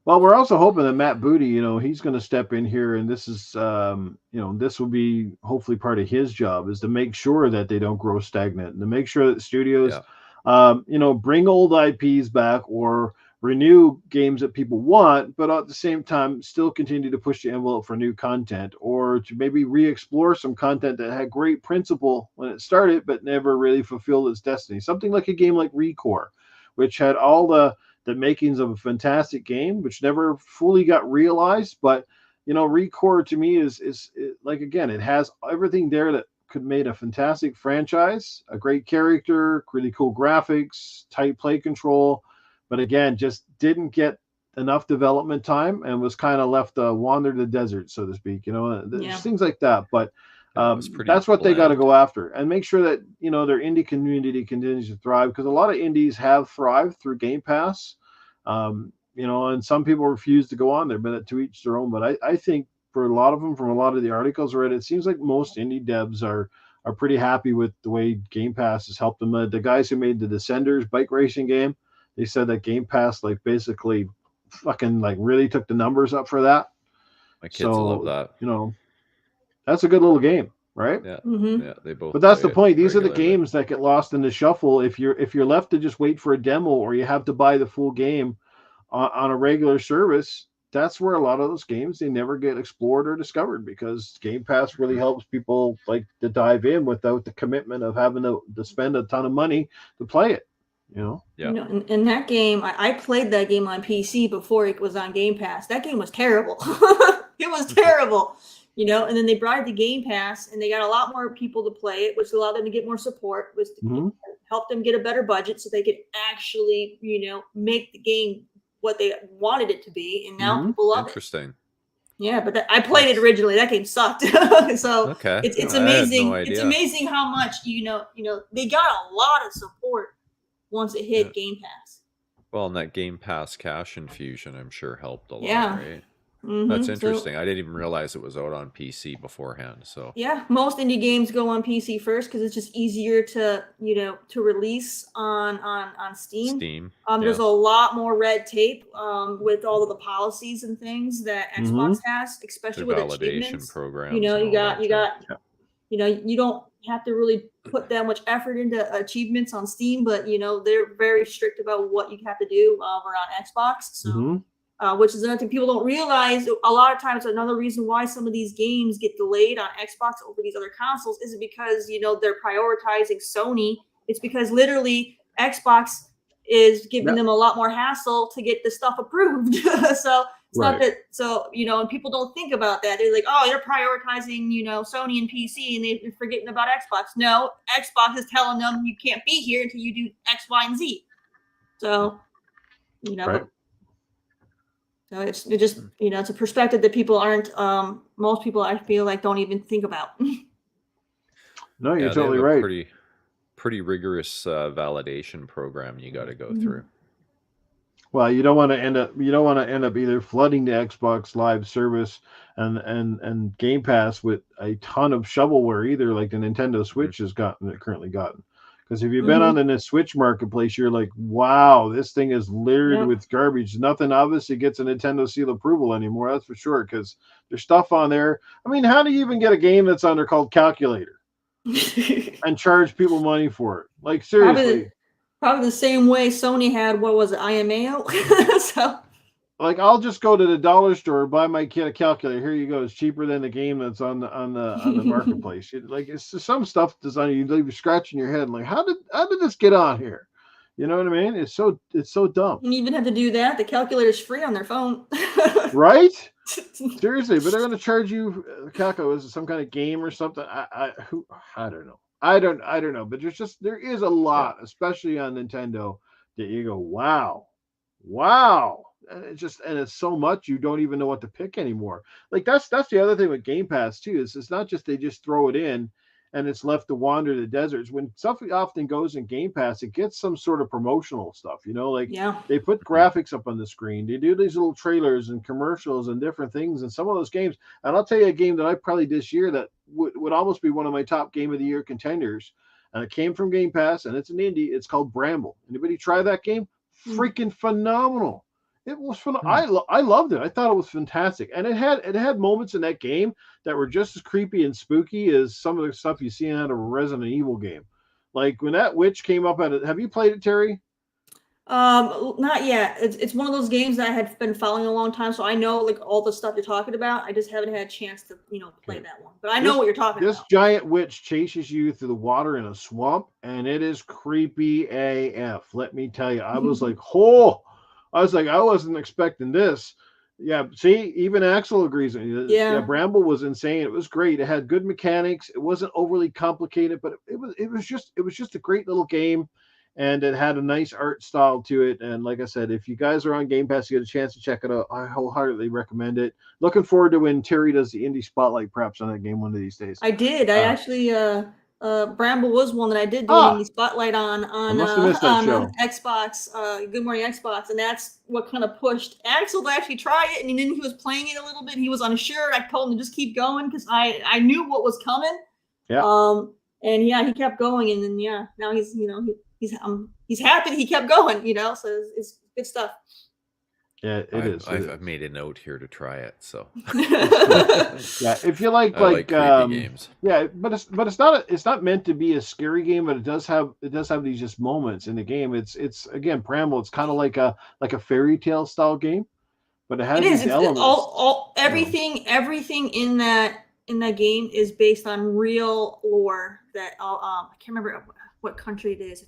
Well, we're also hoping that Matt Booty, he's going to step in here, and this is, this will be hopefully part of his job is to make sure that they don't grow stagnant, and to make sure that studios, Yeah. bring old IPs back or renew games that people want, but at the same time still continue to push the envelope for new content, or to maybe re-explore some content that had great principle when it started, but never really fulfilled its destiny. Something like a game like Recore, which had all the makings of a fantastic game, which never fully got realized. But Recore to me is like, again, it has everything there that could made a fantastic franchise, a great character, really cool graphics, tight play control, but again, just didn't get enough development time and was kind of left to wander the desert, so to speak. There's Yeah. things like that, but Yeah, it was pretty that's what they got to bland. go after and make sure that their indie community continues to thrive, because a lot of indies have thrived through Game Pass. And some people refuse to go on there, but to each their own. But I think for a lot of them, from a lot of the articles I read, it seems like most indie devs are pretty happy with the way Game Pass has helped them. The guys who made the Descenders bike racing game, they said that Game Pass like basically fucking like really took the numbers up for that. My kids love So that. that's a good little game, right? Yeah. Mm-hmm. Yeah, they But both that's play the it point. These are the regularly. games that get lost in the shuffle if you're left to just wait for a demo, or you have to buy the full game on a regular service. That's where a lot of those games, they never get explored or discovered, because Game Pass really Mhm. helps people like to dive in without the commitment of having to spend a ton of money to play it. Yeah. In that game, I played that game on PC before it was on Game Pass. That game was terrible. It was terrible, And then they brought it to Game Pass, and they got a lot more people to play it, which allowed them to get more support, which Mm-hmm. helped them get a better budget, so they could actually, make the game what they wanted it to be. And now Mm-hmm. people love it. Interesting. Yeah, but I played it That's originally. That game sucked. So okay. it's I had no amazing. It's idea. amazing how much they got a lot of support once it Yeah. hit Game Pass. Well, and that Game Pass cash infusion, I'm sure helped a lot, Yeah. right? That's So, interesting. I didn't even realize it was out on PC beforehand. So yeah, most indie games go on PC first because it's just easier to to release on Steam. Steam, There's a yes, lot more red tape with all of the policies and things that Mm-hmm. Xbox has, especially their with validation achievements. programs and You all got that jazz. you don't have to really put that much effort into achievements on Steam, but they're very strict about what you have to do around Xbox. So. Mm-hmm. Which is another thing people don't realize. A lot of times, another reason why some of these games get delayed on Xbox over these other consoles is because they're prioritizing Sony. It's because literally Xbox is giving them a lot more hassle to get the stuff approved. So it's not that. So and people don't think about that. They're like, oh, you're prioritizing Sony and PC, and they're forgetting about Xbox. No, Xbox is telling them you can't be here until you do X, Y, and Z. So Right. So it just it's a perspective that people aren't most people I feel like don't even think about. No, you're They totally have a right. pretty rigorous validation program you got to go through. Well, you don't want to end up either flooding the Xbox Live service and Game Pass with a ton of shovelware either, like the Nintendo Switch has currently gotten. Because if you've been on the Switch marketplace, you're like, wow, this thing is littered with garbage. Nothing obviously gets a Nintendo seal approval anymore, that's for sure. Because there's stuff on there. I mean, how do you even get a game that's on there called Calculator and charge people money for it? Like, seriously. Probably the same way Sony had, what was it, IMAO? So like, I'll just go to the dollar store, buy my kid a calculator. Here you go. It's cheaper than the game that's on the marketplace. It's just some stuff that's on you. You're scratching your head like, how did this get on here? You know what I mean? It's so dumb. You even have to do that. The calculator's free on their phone. Right? Seriously, but they're going to charge you calculator. Is it some kind of game or something? I don't know. I don't know. But there is a lot, especially on Nintendo, that you go, wow. And it's so much you don't even know what to pick anymore. Like that's the other thing with Game Pass too. Is it's not just they just throw it in and it's left to wander the deserts. When stuff often goes in Game Pass, it gets some sort of promotional stuff. Like they put graphics up on the screen. They do these little trailers and commercials and different things. And some of those games, and I'll tell you a game that I played this year that would almost be one of my top game of the year contenders. And it came from Game Pass, and it's an indie. It's called Bramble. Anybody try that game? Freaking phenomenal. It was fun. I loved it. I thought it was fantastic, and it had moments in that game that were just as creepy and spooky as some of the stuff you see out of a Resident Evil game. Like when that witch came up at it. Have you played it, Terry? Not yet. It's one of those games that I had been following a long time, so I know like all the stuff you're talking about. I just haven't had a chance to play that one, but I know what you're talking about. This giant witch chases you through the water in a swamp, and it is creepy AF. Let me tell you, I was like, I wasn't expecting this. Yeah, see, even Axel agrees. Yeah, Bramble was insane. It was great. It had good mechanics. It wasn't overly complicated, but it was just a great little game, and it had a nice art style to it. And like I said, if you guys are on Game Pass, you get a chance to check it out. I wholeheartedly recommend it. Looking forward to when Terry does the indie spotlight perhaps on that game one of these days. I did. I actually Bramble was one that I did do an indie spotlight on Xbox, Good Morning Xbox, and that's what kind of pushed Axel to actually try it. And then he was playing it a little bit. He was unsure. I told him to just keep going because I knew what was coming. Yeah. And he kept going, and then now he's he's happy he kept going. So it's good stuff. Yeah, it is. I've made a note here to try it. So yeah, if you like creepy games. Yeah, but it's not meant to be a scary game, but it does have these just moments in the game. It's again Bramble. It's kind of like a fairy tale style game, but it has these elements. Everything in that game is based on real lore that I can't remember what country it is.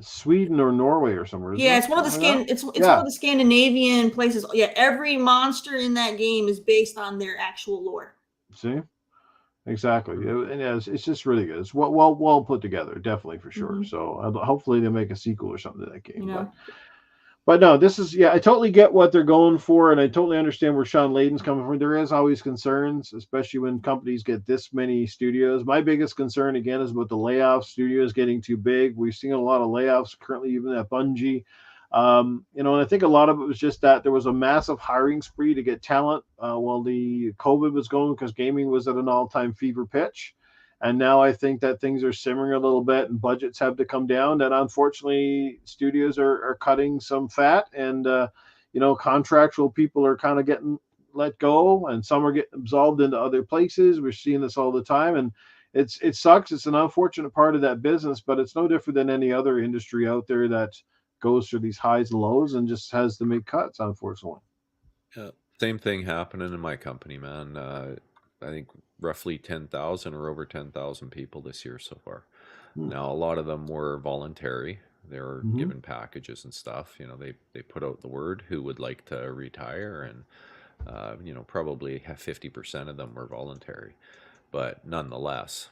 Sweden or Norway or somewhere. It's one of the it's one of the Scandinavian places. Yeah, every monster in that game is based on their actual lore. See, exactly, and it's just really good. It's well put together, definitely for sure. So hopefully they'll make a sequel or something to that game. But no, this is I totally get what they're going for, and I totally understand where Shaun Labrie's coming from. There is always concerns, especially when companies get this many studios. My biggest concern again is about the layoffs. Studios getting too big. We've seen a lot of layoffs currently, even at Bungie. And I think a lot of it was just that there was a massive hiring spree to get talent while the COVID was going, because gaming was at an all-time fever pitch. And now I think that things are simmering a little bit and budgets have to come down. And unfortunately, studios are cutting some fat, and contractual people are kind of getting let go, and some are getting absolved into other places. We're seeing this all the time, and it sucks. It's an unfortunate part of that business, but it's no different than any other industry out there that goes through these highs and lows and just has to make cuts, unfortunately. Yeah, same thing happening in my company, man. I think roughly 10,000 or over 10,000 people this year so far. Now, a lot of them were voluntary. They were given packages and stuff. They put out the word who would like to retire, and probably 50% of them were voluntary. But nonetheless,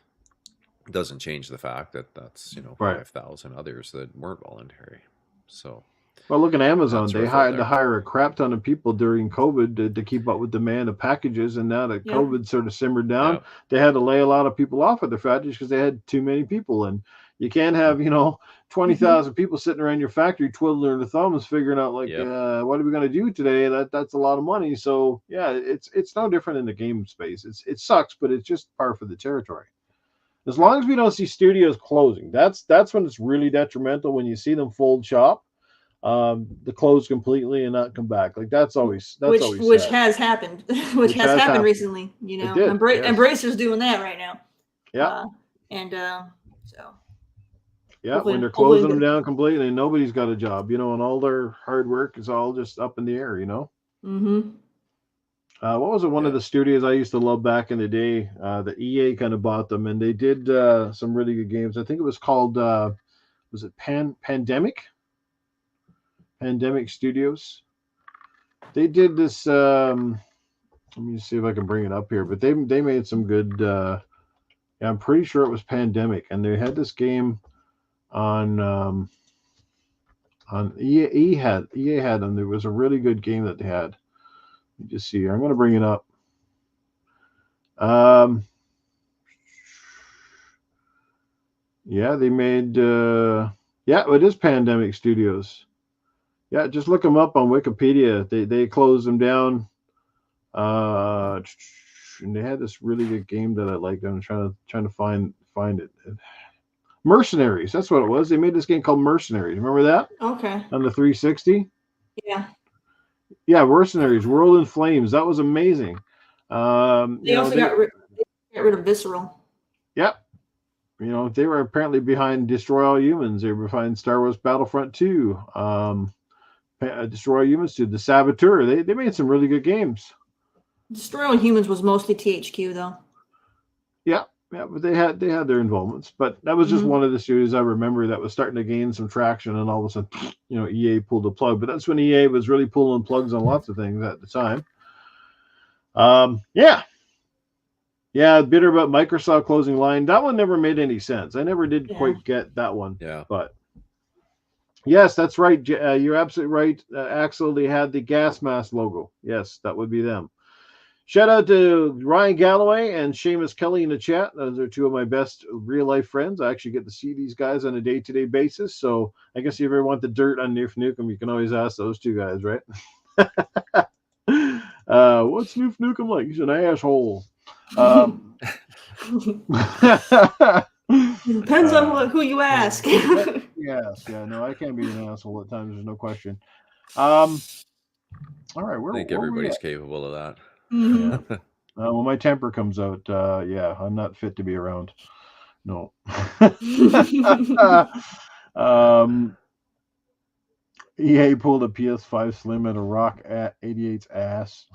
it doesn't change the fact that that's Right. 5,000 others that weren't voluntary. So Well, look at Amazon. that's They rough out had to there. hire a crap ton of people during COVID to keep up with demand of packages. And now that Yeah. COVID sort of simmered down, Yeah. they had to lay a lot of people off at their factories because they had too many people. And you can't have, 20,000 people sitting around your factory twiddling their thumbs, figuring out like, Yep. what are we going to do today? That's a lot of money. So yeah, it's no different in the game space. It sucks, but it's just par for the territory. As long as we don't see studios closing, that's when it's really detrimental. When you see them fold shop, to close completely and not come back. Like that's always which sad. has happened, which Which has has happened happened. recently. It did. Yes. Embracer's doing that right now. Yeah. And so Yeah. hopefully- When they're hopefully closing them the- down completely, nobody's got a job, and all their hard work is all just up in the air. What was it? One of the studios I used to love back in the day. The EA kind of bought them, and they did some really good games. I think it was called was it Pandemic? Pandemic Studios. They did this. Let me see if I can bring it up here. But they made some good. Yeah, I'm pretty sure it was Pandemic, and they had this game on EA had them. There was a really good game that they had. Let me just see here. I'm going to bring it up. Yeah, they made. Yeah, it is Pandemic Studios. Yeah, just look them up on Wikipedia. They closed them down. And they had this really good game that I liked. I'm trying to find it. Mercenaries. That's what it was. They made this game called Mercenaries. Remember that? Okay. On the 360. Yeah. Yeah, Mercenaries. World in Flames. That was amazing. They also got rid of Visceral. Yep. They were apparently behind Destroy All Humans. They were behind Star Wars Battlefront 2. Destroy All Humans 2. The Saboteur. They made some really good games. Destroy All Humans was mostly THQ though. Yeah, but they had their involvements. But that was just one of the studios I remember that was starting to gain some traction, and all of a sudden, EA pulled the plug. But that's when EA was really pulling plugs on lots of things at the time. Yeah, bitter about Microsoft closing line. That one never made any sense. I never did quite get that one. Yeah. But yes, that's right. You're absolutely right, Axel. They had the gas mask logo. Yes, that would be them. Shout out to Ryan Galloway and Seamus Kelly in the chat. Those are two of my best real-life friends. I actually get to see these guys on a day-to-day basis. So I guess if you ever want the dirt on Noof Nukem, you can always ask those two guys, right? What's Noof Nukem like? He's an asshole. Depends on who you ask. Yes. Yeah, no, I can be an asshole at times. There's no question. All right. I think everybody's capable of that. When my temper comes out, yeah, I'm not fit to be around. No. EA pulled a PS5 Slim at a Rock at 88's ass.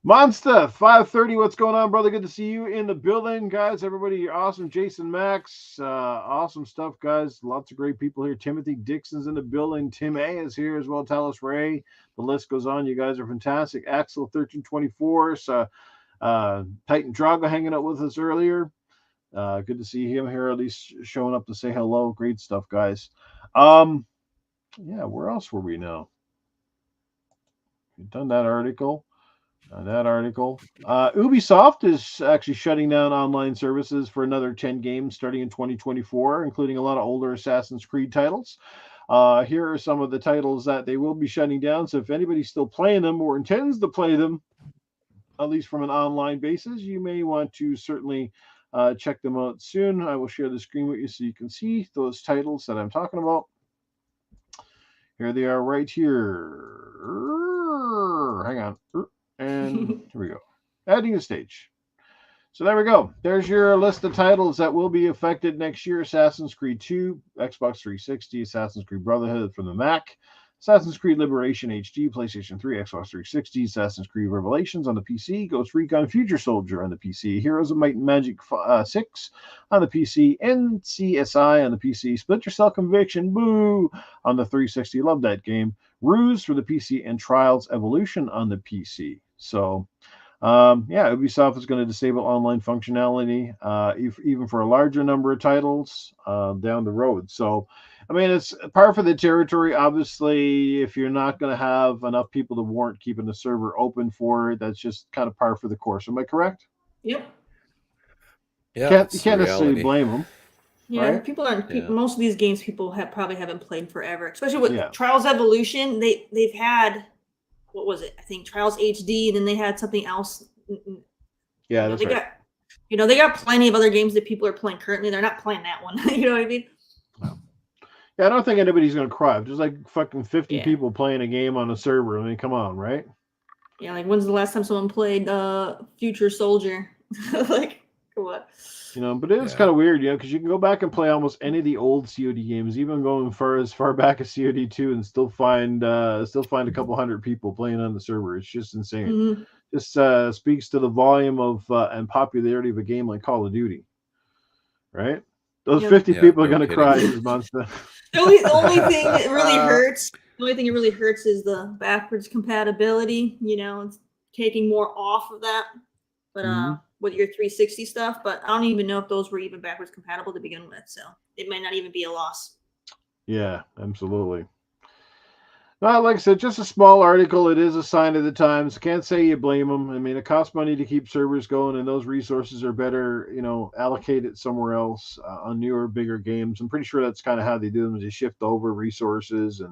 Monster 530, what's going on, brother? Good to see you in the building, guys. Everybody, you're awesome. Jason Max, awesome stuff, guys. Lots of great people here. Timothy Dixon's in the building. Tim A is here as well. Talis Ray. The list goes on. You guys are fantastic. Axel 1324. Titan Drago hanging out with us earlier. Good to see him here, at least showing up to say hello. Great stuff, guys. Yeah, where else were we now? We've done that article. on that article. Ubisoft is actually shutting down online services for another 10 games starting in 2024, including a lot of older Assassin's Creed titles. Here are some of the titles that they will be shutting down. So if anybody's still playing them or intends to play them, at least from an online basis, you may want to certainly check them out soon. I will share the screen with you so you can see those titles that I'm talking about. Here they are right here. Hang on. And here we go. Adding the stage. So there we go. There's your list of titles that will be affected next year. Assassin's Creed 2, Xbox 360, Assassin's Creed Brotherhood from the Mac, Assassin's Creed Liberation HD, PlayStation 3, Xbox 360, Assassin's Creed Revelations on the PC, Ghost Recon Future Soldier on the PC, Heroes of Might and Magic 6 on the PC, NCSI on the PC, Splinter Cell Conviction, boo, on the 360. Love that game. Ruse for the PC, and Trials Evolution on the PC. So, yeah, Ubisoft is going to disable online functionality, even for a larger number of titles down the road. So, I mean, it's par for the territory. Obviously, if you're not going to have enough people to warrant keeping the server open for it, that's just kind of par for the course. Am I correct? Yep. Yeah, You it's the can't necessarily reality. blame them. Yeah, Right? people aren't. Yeah. Most of these games people probably haven't played forever, especially with Yeah. Trials Evolution. They've had, what was it? I think Trials HD, and then they had something else. Yeah, that's they right. got they got plenty of other games that people are playing currently. They're not playing that one. You know what I mean? Yeah, I don't think anybody's going to cry. If there's like fucking 50 Yeah. people playing a game on a server, I mean, come on, right? Yeah, like when's the last time someone played Future Soldier? Like what? But it is Yeah. kind of weird, because you can go back and play almost any of the old COD games, even going as far back as COD 2, and still find a couple hundred people playing on the server. It's just insane. Mhm. Just speaks to the volume of and popularity of a game like Call of Duty, right? Those Yep. 50 Yeah, people are no going to kidding. cry this month. The only thing that really hurts. The only thing that really hurts is the backwards compatibility. It's taking more off of that. But Mhm. with your 360 stuff, but I don't even know if those were even backwards compatible to begin with. So it might not even be a loss. Yeah, absolutely. Well, like I said, just a small article. It is a sign of the times. Can't say you blame them. I mean, it costs money to keep servers going, and those resources are better, allocated somewhere else on newer, bigger games. I'm pretty sure that's kind of how they do them. Is they shift over resources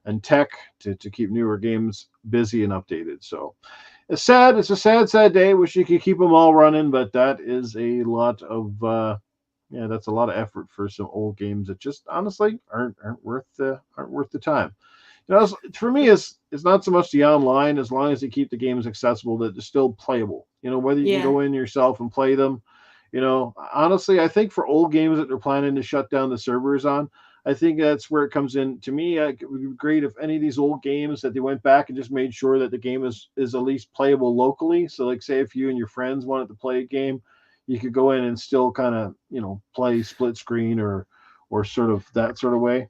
and tech to keep newer games busy and updated. So it's sad. It's a sad day. Wish you could keep them all running, but that is a lot of that's a lot of effort for some old games that just honestly aren't worth the time. For me, it's not so much the online, as long as they keep the games accessible, that they're still playable. Whether you can Yeah. go in yourself and play them. Honestly, I think for old games that they're planning to shut down the servers on, I think that's where it comes in. To me, it would be great if any of these old games that they went back and just made sure that the game is at least playable locally. So, like, say if you and your friends wanted to play a game, you could go in and still kind of play split screen or sort of that sort of way.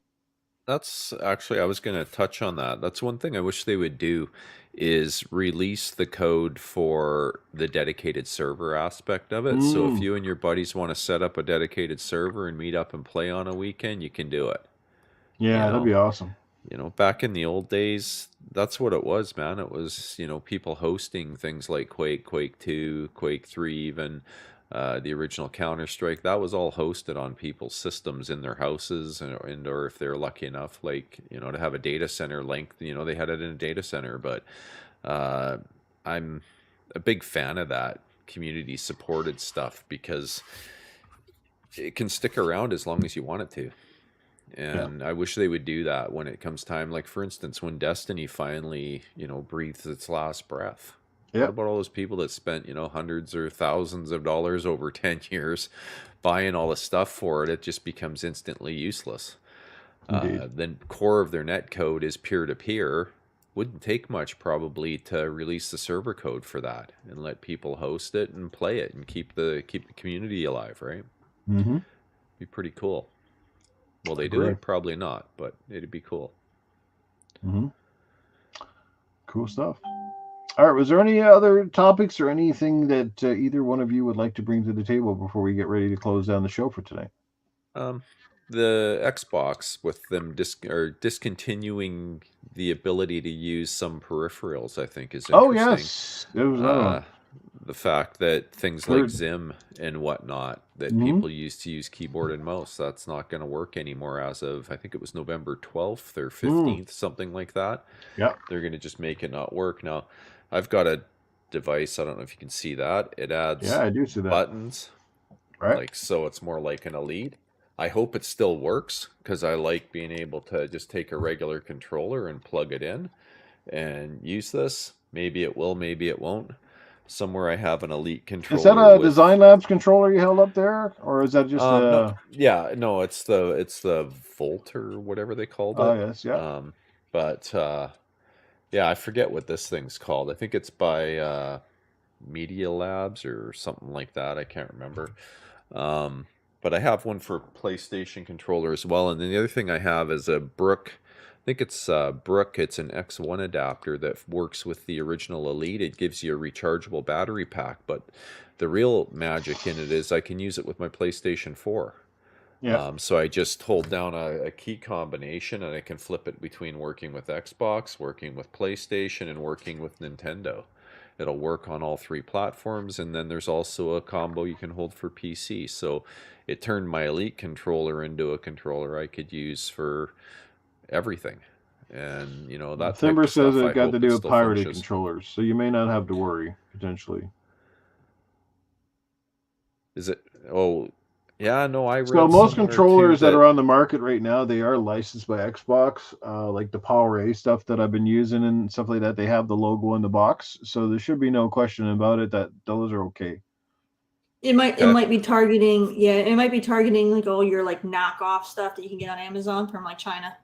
That's actually, I was going to touch on that. That's one thing I wish they would do is release the code for the dedicated server aspect of it. So if Mm, you and your buddies want to set up a dedicated server and meet up and play on a weekend, you can do it. yeah, You that'd know, be awesome. back in the old days, that's what it was, man. It was, people hosting things like Quake, Quake 2, Quake 3, even the original Counter-Strike. That was all hosted on people's systems in their houses, and or if they're lucky enough, like, to have a data center link, they had it in a data center. But uh, I'm a big fan of that community supported stuff because it can stick around as long as you want it to. Yeah. And I wish they would do that when it comes time. Like, for instance, when Destiny finally, breathes its last breath. What Yep. about all those people that spent, hundreds or thousands of dollars over 10 years buying all the stuff for it? It just becomes instantly useless. Indeed. The core of their net code is peer to peer. Wouldn't take much probably to release the server code for that and let people host it and play it and keep the community alive, right? Mm-hmm. Be pretty cool. Will they do Agree. it? Probably not, but it'd be cool. Mm-hmm. Cool stuff. All right. Was there any other topics or anything that either one of you would like to bring to the table before we get ready to close down the show for today? Um, the Xbox with them discontinuing the ability to use some peripherals, I think is Oh interesting. yes, there was another one. The fact that things like Third. Zim and whatnot that Mm-hmm. people used to use keyboard and mouse, that's not going to work anymore as of, I think it was November 12th or 15th, something like that. Yeah. They're going to just make it not work. Now, I've got a device, I don't know if you can see that. It Yeah, adds I do see that. buttons, Right. like so it's more like an Elite. I hope it still works because I like being able to just take a regular controller and plug it in and use this. Maybe it will, maybe it won't. Somewhere I have an Elite Is that controller a with Design Labs controller you held up there, or is that just no, a? yeah, no, it's the Volt or whatever they called Oh it. yes, yeah. But yeah, I forget what this thing's called. I think it's by Media Labs or something like that. I can't remember. Um, but I have one for PlayStation controller as well. And then the other thing I have is a Brook. I think it's Brook. It's an X1 adapter that works with the original Elite. It gives you a rechargeable battery pack. But the real magic in it is I can use it with my PlayStation 4. Yeah. So I just hold down a key combination and I can flip it between working with Xbox, working with PlayStation, and working with Nintendo. It'll work on all three platforms, and then there's also a combo you can hold for PC. So it turned my Elite controller into a controller I could use for everything. And, that type Thimber of says stuff, it I got to hope it do with still pirated functions. controllers, so you may not have to worry potentially. Is it? Oh, yeah, no, I So read most somewhere too controllers that that, are on the market right now, they are licensed by Xbox, like the Power A stuff that I've been using and stuff like that. They have the logo in the box, so there should be no question about it that those are okay. It okay. might be targeting, yeah, it might be targeting like all your like knockoff stuff that you can get on Amazon from like China.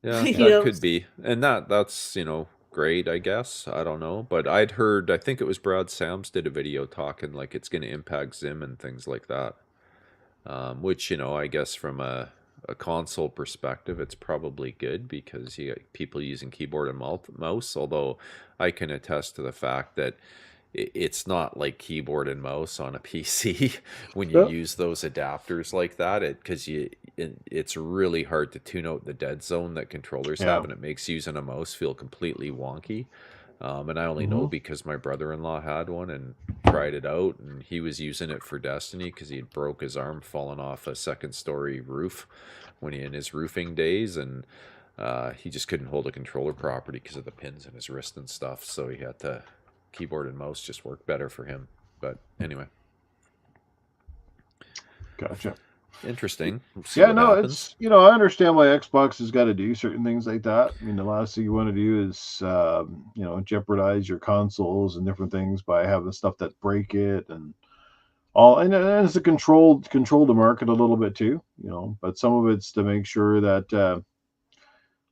Yeah, You that Yeah. know, could be. And that's, great, I guess. I don't know. But I'd heard, I think it was Brad Sams did a video talking like it's going to impact Zim and things like that. Which, I guess from a console perspective, it's probably good because you got people using keyboard and mouse. Although I can attest to the fact that it's not like keyboard and mouse on a PC when you Yep. use those adapters like that. It's really hard to tune out the dead zone that controllers Yeah. have, and it makes using a mouse feel completely wonky. And I only know Hmm. because my brother-in-law had one and tried it out, and he was using it for Destiny because he had broke his arm falling off a second-story roof when he in his roofing days, and he just couldn't hold a controller properly because of the pins in his wrist and stuff. So he had to keyboard and mouse just work better for him. But anyway, Gotcha. interesting. We'll see Yeah, what no, happens. it's I understand why Xbox has got to do certain things like that. I mean, the last thing you want to do is jeopardize your consoles and different things by having stuff that break it and all. And it's a control the market a little bit too. But some of it's to make sure that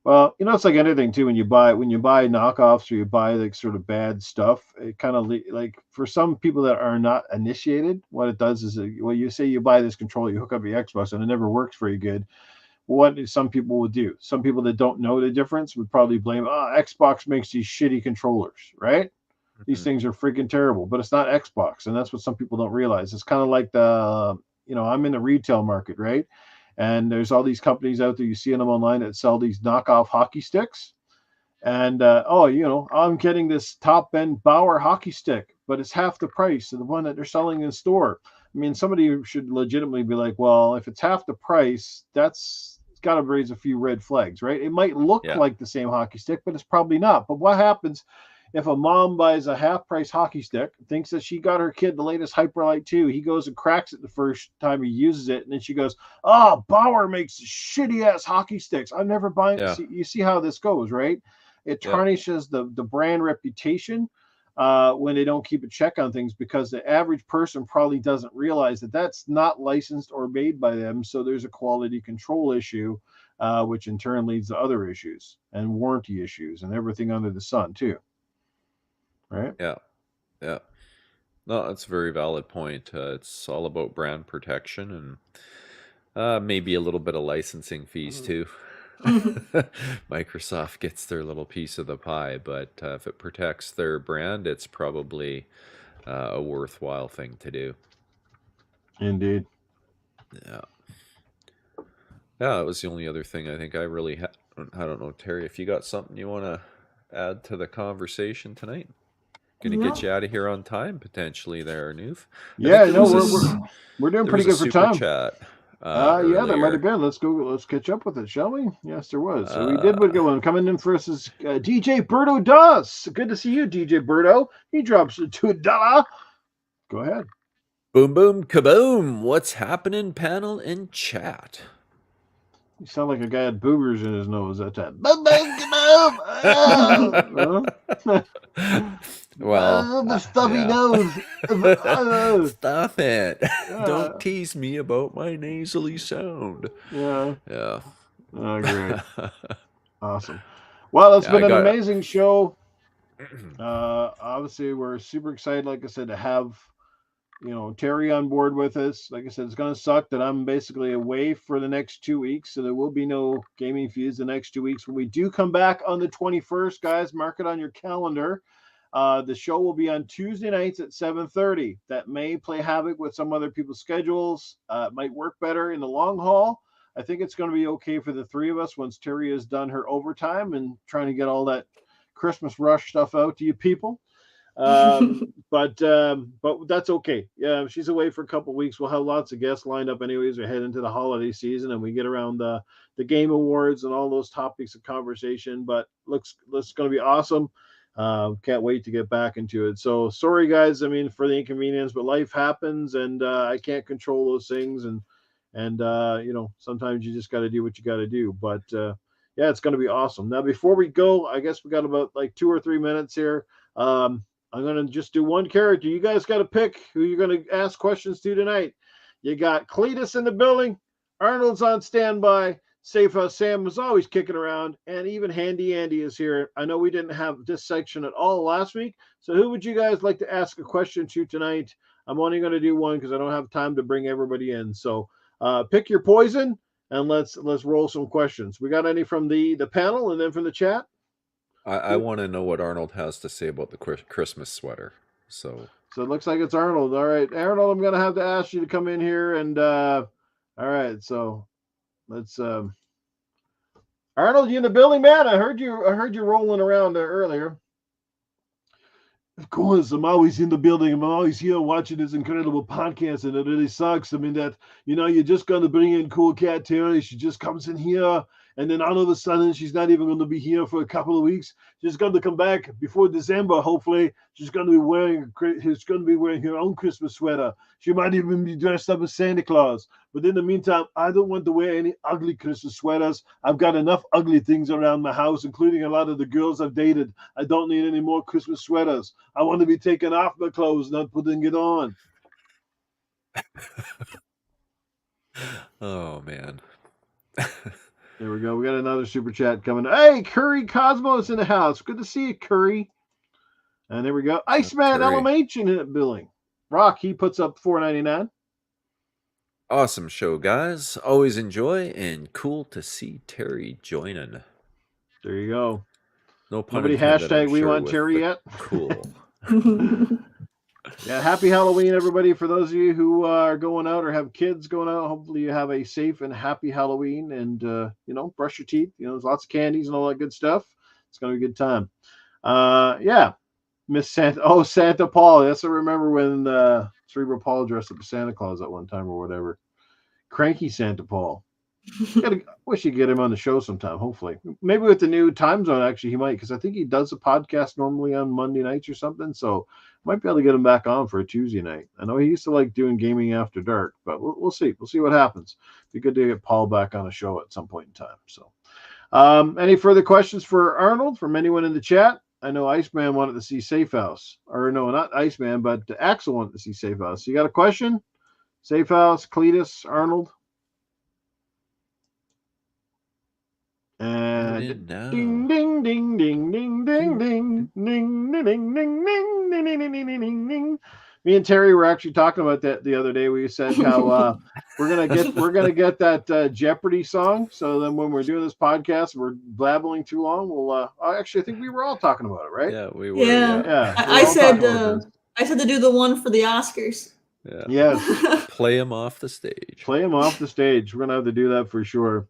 well, it's like anything too. When you buy knockoffs or you buy like sort of bad stuff, it kind of like for some people that are not initiated, what it does is well, you say you buy this controller, you hook up your Xbox, and it never works very good. What some people would do, some people that don't know the difference would probably blame, Xbox makes these shitty controllers, right? These Hmm. things are freaking terrible, but it's not Xbox, and that's what some people don't realize. It's kind of like I'm in the retail market, right? And there's all these companies out there, you see them online that sell these knockoff hockey sticks. And I'm getting this top end Bauer hockey stick, but it's half the price of the one that they're selling in store. I mean, somebody should legitimately be like, well, if it's half the price, that's got to raise a few red flags, right? It might look Yeah, like the same hockey stick, but it's probably not. But what happens if a mom buys a half price hockey stick, thinks that she got her kid the latest Hyperlight 2, he goes and cracks it the first time he uses it, and then she goes, "Oh, Bauer makes shitty ass hockey sticks. I'm never buying." yeah, You see how this goes, right? It yeah, tarnishes the brand reputation when they don't keep a check on things, because the average person probably doesn't realize that that's not licensed or made by them. So there's a quality control issue, which in turn leads to other issues and warranty issues and everything under the sun too, right? yeah, yeah. No, that's a very valid point. It's all about brand protection and maybe a little bit of licensing fees too. Microsoft gets their little piece of the pie, but if it protects their brand, it's probably a worthwhile thing to do. Indeed. Yeah. Yeah, that was the only other thing I think I really had. I don't know, Terry, if you got something you want to add to the conversation tonight. Gonna get No. you out of here on time, potentially there, Noof. I think Yeah, there no, was we're doing there pretty was a good for super time. chat Yeah, there might have earlier. been. Let's catch up with it, shall we? Yes, there was. So we did Uh, good one. Coming in first is DJ Berto Does. Good to see you, DJ Berto. He drops $2. Go ahead. boom, boom, kaboom! What's happening, panel and chat? You sound like a guy had boogers in his nose. That's that. Boom, boom, kaboom. Well, The stuffy yeah. nose. Stop it! Don't Yeah. tease me about my nasally sound. Yeah. Yeah. Oh, great. Awesome. Well, it's Yeah, I been an got. amazing show. Obviously, we're super excited, like I said, to have Terri on board with us. Like I said, it's going to suck that I'm basically away for the next 2 weeks, so there will be no gaming fuse the next 2 weeks. When we do come back on the 21st, guys, mark it on your calendar. The show will be on Tuesday nights at 7:30. That may play havoc with some other people's schedules. It might work better in the long haul. I think it's going to be okay for the three of us once Terri has done her overtime and trying to get all that Christmas rush stuff out to you people. But that's okay. Yeah, she's away for a couple of weeks. We'll have lots of guests lined up anyways. We head into the holiday season and we get around the game awards and all those topics of conversation. But looks going to be awesome. Can't wait to get back into it. So sorry guys, I mean for the inconvenience, but life happens and I can't control those things and sometimes you just got to do what you got to do. But yeah, it's going to be awesome. Now before we go, I guess we got about like 2 or 3 minutes here. I'm going to just do one character. You guys got to pick who you're going to ask questions to tonight. You got Cletus in the building. Arnold's on standby. Safe House Sam was always kicking around. And even Handy Andy is here. I know we didn't have this section at all last week. So who would you guys like to ask a question to tonight? I'm only going to do one because I don't have time to bring everybody in. So pick your poison and let's roll some questions. We got any from the panel and then from the chat? I want to know what Arnold has to say about the Christmas sweater. So it looks like it's Arnold. All right, Arnold, I'm gonna have to ask you to come in here and all right, so let's Arnold, you in the building, man? I heard you rolling around there earlier. Of course, I'm always in the building. I'm always here watching this incredible podcast, and it really sucks. I mean, that you're just going to bring in cool cat Terri. She just comes in here, and then all of a sudden, she's not even going to be here for a couple of weeks. She's going to come back before December. Hopefully, she's going to be wearing her own Christmas sweater. She might even be dressed up as Santa Claus. But in the meantime, I don't want to wear any ugly Christmas sweaters. I've got enough ugly things around my house, including a lot of the girls I've dated. I don't need any more Christmas sweaters. I want to be taking off my clothes, not putting it on. oh man. There we go. We got another super chat coming. Hey, Curry Cosmos in the house. Good to see you, Curry. And there we go. Iceman LMH in it billing. Rock, he puts up $4.99. Awesome show, guys. Always enjoy and cool to see Terri joining. There you go. No pun Nobody intended, hashtag I'm we sure, want with Terri yet. Cool. Yeah, happy Halloween, everybody. For those of you who are going out or have kids going out, hopefully you have a safe and happy Halloween and, brush your teeth. There's lots of candies and all that good stuff. It's going to be a good time. Yeah. Miss Santa. Oh, Santa Paul. Yes, I remember when Cerebral Paul dressed up as Santa Claus at one time or whatever. Cranky Santa Paul. Wish you'd get him on the show sometime, hopefully. Maybe with the new time zone, actually, he might, because I think he does a podcast normally on Monday nights or something. So might be able to get him back on for a Tuesday night. I know he used to like doing gaming after dark, but we'll see. We'll see what happens. Be good to get Paul back on the show at some point in time. So, any further questions for Arnold from anyone in the chat? I know Iceman wanted to see Safe House. Or no, not Iceman, but Axel wanted to see Safe House. You got a question? Safe House, Cletus, Arnold? And ding ding ding ding ding ding ding ding ding ding ding ding ding ding ding. Me and Terri were actually talking about that the other day. We said how we're gonna get that Jeopardy song. So then when we're doing this podcast, we're blabbling too long. We'll actually I think we were all talking about it, right? Yeah, we were. Yeah. Yeah. I said to do the one for the Oscars. Yeah. Yes. Play him off the stage. Play him off the stage. We're gonna have to do that for sure.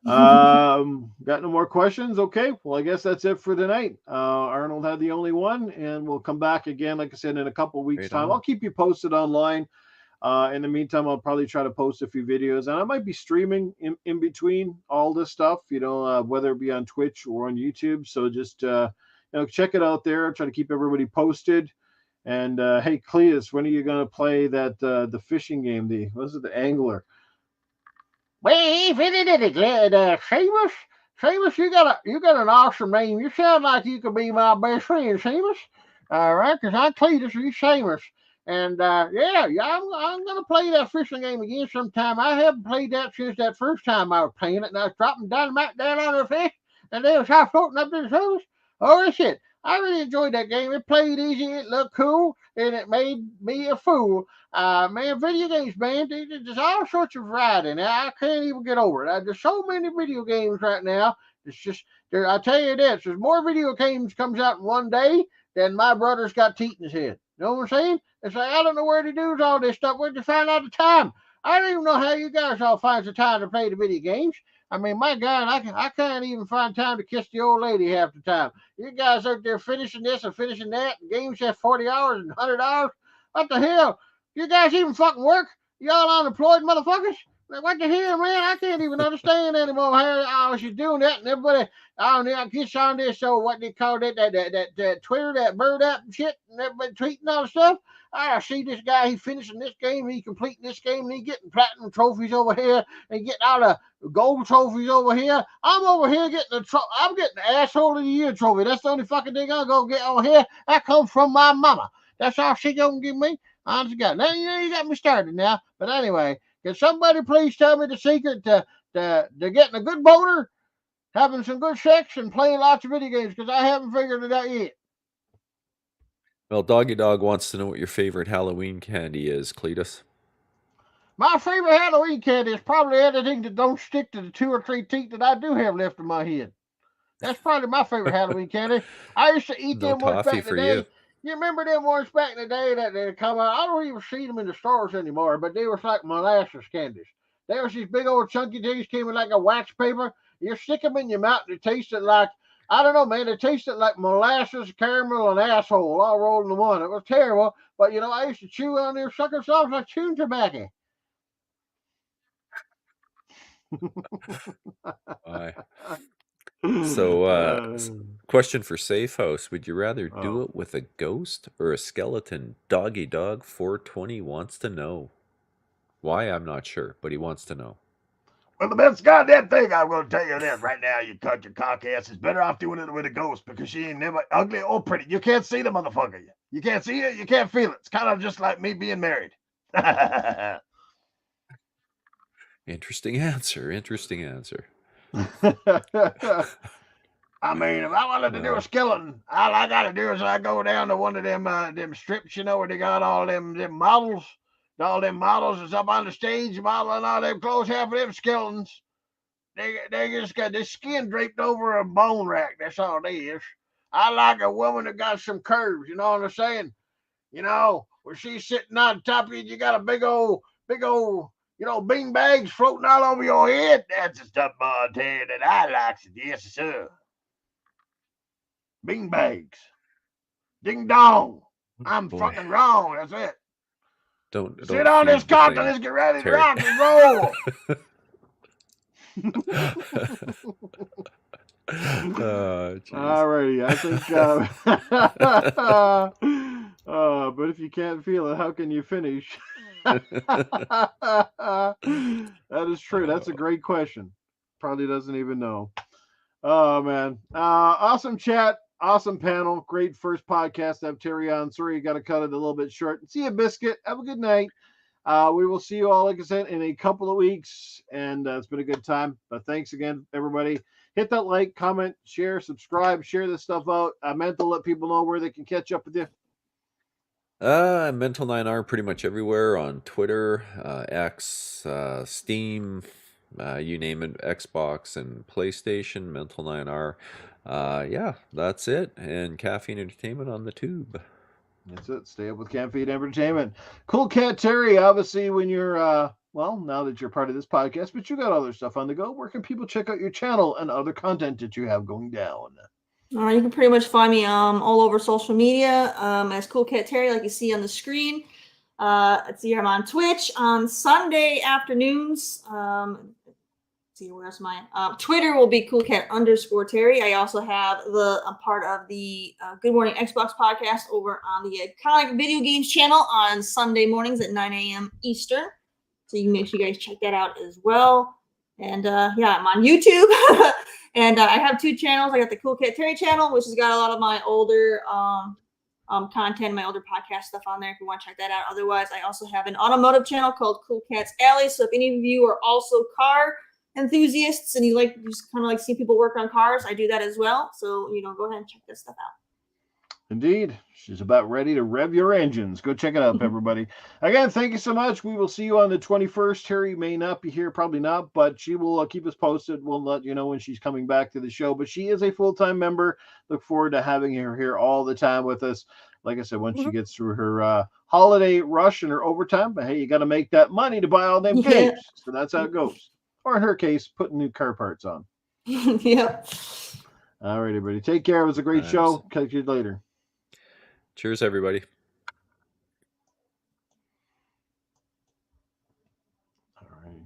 Got no more questions? Okay. Well, I guess that's it for tonight. Arnold had the only one, and we'll come back again, like I said, in a couple of weeks' Right time. on. I'll keep you posted online. In the meantime, I'll probably try to post a few videos, and I might be streaming in between all this stuff, whether it be on Twitch or on YouTube. So just check it out there. Try to keep everybody posted. And hey, Cletus, when are you going to play that the fishing game? The angler? Well, Seamus, Seamus, you got an awesome name. You sound like you could be my best friend, Seamus. All right, because I'm Cletus, you Seamus. And I'm gonna play that fishing game again sometime. I haven't played that since that first time I was playing it, and I was dropping dynamite down on the fish, and they was half floating up in the surface. Oh shit! I really enjoyed that game. It played easy, it looked cool, and it made me a fool. Man, video games, man, there's all sorts of variety. Now I can't even get over it. There's so many video games right now. It's just I tell you this: there's more video games comes out in one day than my brother's got teeth in his head. You know what I'm saying? It's like I don't know where to do all this stuff. Where'd you find all the time? I don't even know how you guys all find the time to play the video games. I mean, my God, I can't even find time to kiss the old lady half the time. You guys out there finishing this and finishing that. And games have 40 hours and 100 hours. What the hell? You guys even fucking work? Y'all unemployed motherfuckers? Like, what the hell, man? I can't even understand anymore how she's doing that. And everybody, I guess on this, so what they call it, that Twitter, that bird app and shit, and everybody tweeting all the stuff. I see this guy, he finishing this game, he completing this game, and he getting platinum trophies over here, and getting all the gold trophies over here. I'm over here getting I'm getting the asshole of the year trophy. That's the only fucking thing I'm gonna get over here. That comes from my mama. That's all she gonna give me. Honest to God. Now you got me started now. But anyway, can somebody please tell me the secret to getting a good boner, having some good sex, and playing lots of video games? Because I haven't figured it out yet. Well, Doggy Dog wants to know what your favorite Halloween candy is, Cletus. My favorite Halloween candy is probably anything that don't stick to the 2 or 3 teeth that I do have left in my head. That's probably my favorite Halloween candy. I used to eat them ones back in the day. You remember them ones back in the day that they come out? I don't even see them in the stores anymore, but they was like molasses candies. They was these big old chunky things, came in like a wax paper. You stick them in your mouth, and it tasted like, I don't know, man. It tasted like molasses, caramel, and asshole all rolled into one. It was terrible, but I used to chew on them suckers off like chewing tobacco. So, question for Safe House. Would you rather do it with a ghost or a skeleton? Doggy Dog 420 wants to know. Why, I'm not sure, but he wants to know. Well, the best goddamn thing I'm going to tell you this right now, you cut your cock ass, is better off doing it with a ghost because she ain't never ugly or pretty. You can't see the motherfucker. You can't see it. You can't feel it. It's kind of just like me being married. Interesting answer. I mean, if I wanted to do a skeleton, all I got to do is I go down to one of them strips, where they got all them models. All them models is up on the stage modeling all them clothes. Half of them skeletons, they just got their skin draped over a bone rack. That's all they is. I like a woman that got some curves. You know what I'm saying? When she's sitting on top of you, you got a big old, bean bags floating all over your head. That's the stuff, I tell you, that I like. Yes, sir. Bean bags. Ding dong. I'm fucking wrong. That's it. Don't sit on this cock and let's get ready to rock and roll. Alrighty, I think. But if you can't feel it, how can you finish? That is true. That's a great question. Probably doesn't even know. Oh man, awesome chat. Awesome panel. Great first podcast to have Terri on. Sorry, you got to cut it a little bit short. See you, Biscuit. Have a good night. We will see you all, like I said, in a couple of weeks. And it's been a good time. But thanks again, everybody. Hit that like, comment, share, subscribe, share this stuff out. I meant to let people know where they can catch up with you. Mental 9R pretty much everywhere on Twitter, X, Steam, you name it, Xbox and PlayStation, Mental 9R. Yeah, that's it. And Caffeine Entertainment on the tube. That's it. Stay up with Camp Feed Entertainment. Cool Cat Terri, obviously, when you're, well, now that you're part of this podcast, but you got other stuff on the go, where can people check out your channel and other content that you have going down? You can pretty much find me all over social media as Cool Cat Terri, like you see on the screen. Let's see, I'm on Twitch on Sunday afternoons. Let's see, where's mine? Twitter will be coolcat_Terri. I also have I'm part of the Good Morning Xbox podcast over on the Iconic Video Games channel on Sunday mornings at 9 a.m. Eastern. So you can make sure you guys check that out as well. And yeah, I'm on YouTube. And I have 2 channels. I got the Cool Cat Terri channel, which has got a lot of my older content, my older podcast stuff on there if you want to check that out. Otherwise, I also have an automotive channel called Cool Cat's Alley. So if any of you are also car enthusiasts and you like just kind of like see people work on cars, I do that as well. So, go ahead and check this stuff out. Indeed. She's about ready to rev your engines. Go check it out, everybody. Again, thank you so much. We will see you on the 21st. Terri may not be here, probably not, but she will keep us posted. We'll let you know when she's coming back to the show. But she is a full-time member. Look forward to having her here all the time with us. Like I said, once she gets through her holiday rush and her overtime, but hey, you got to make that money to buy all them games. So that's how it goes. Or in her case, putting new car parts on. Yep. All right, everybody. Take care. It was a great show. Catch you later. Cheers, everybody.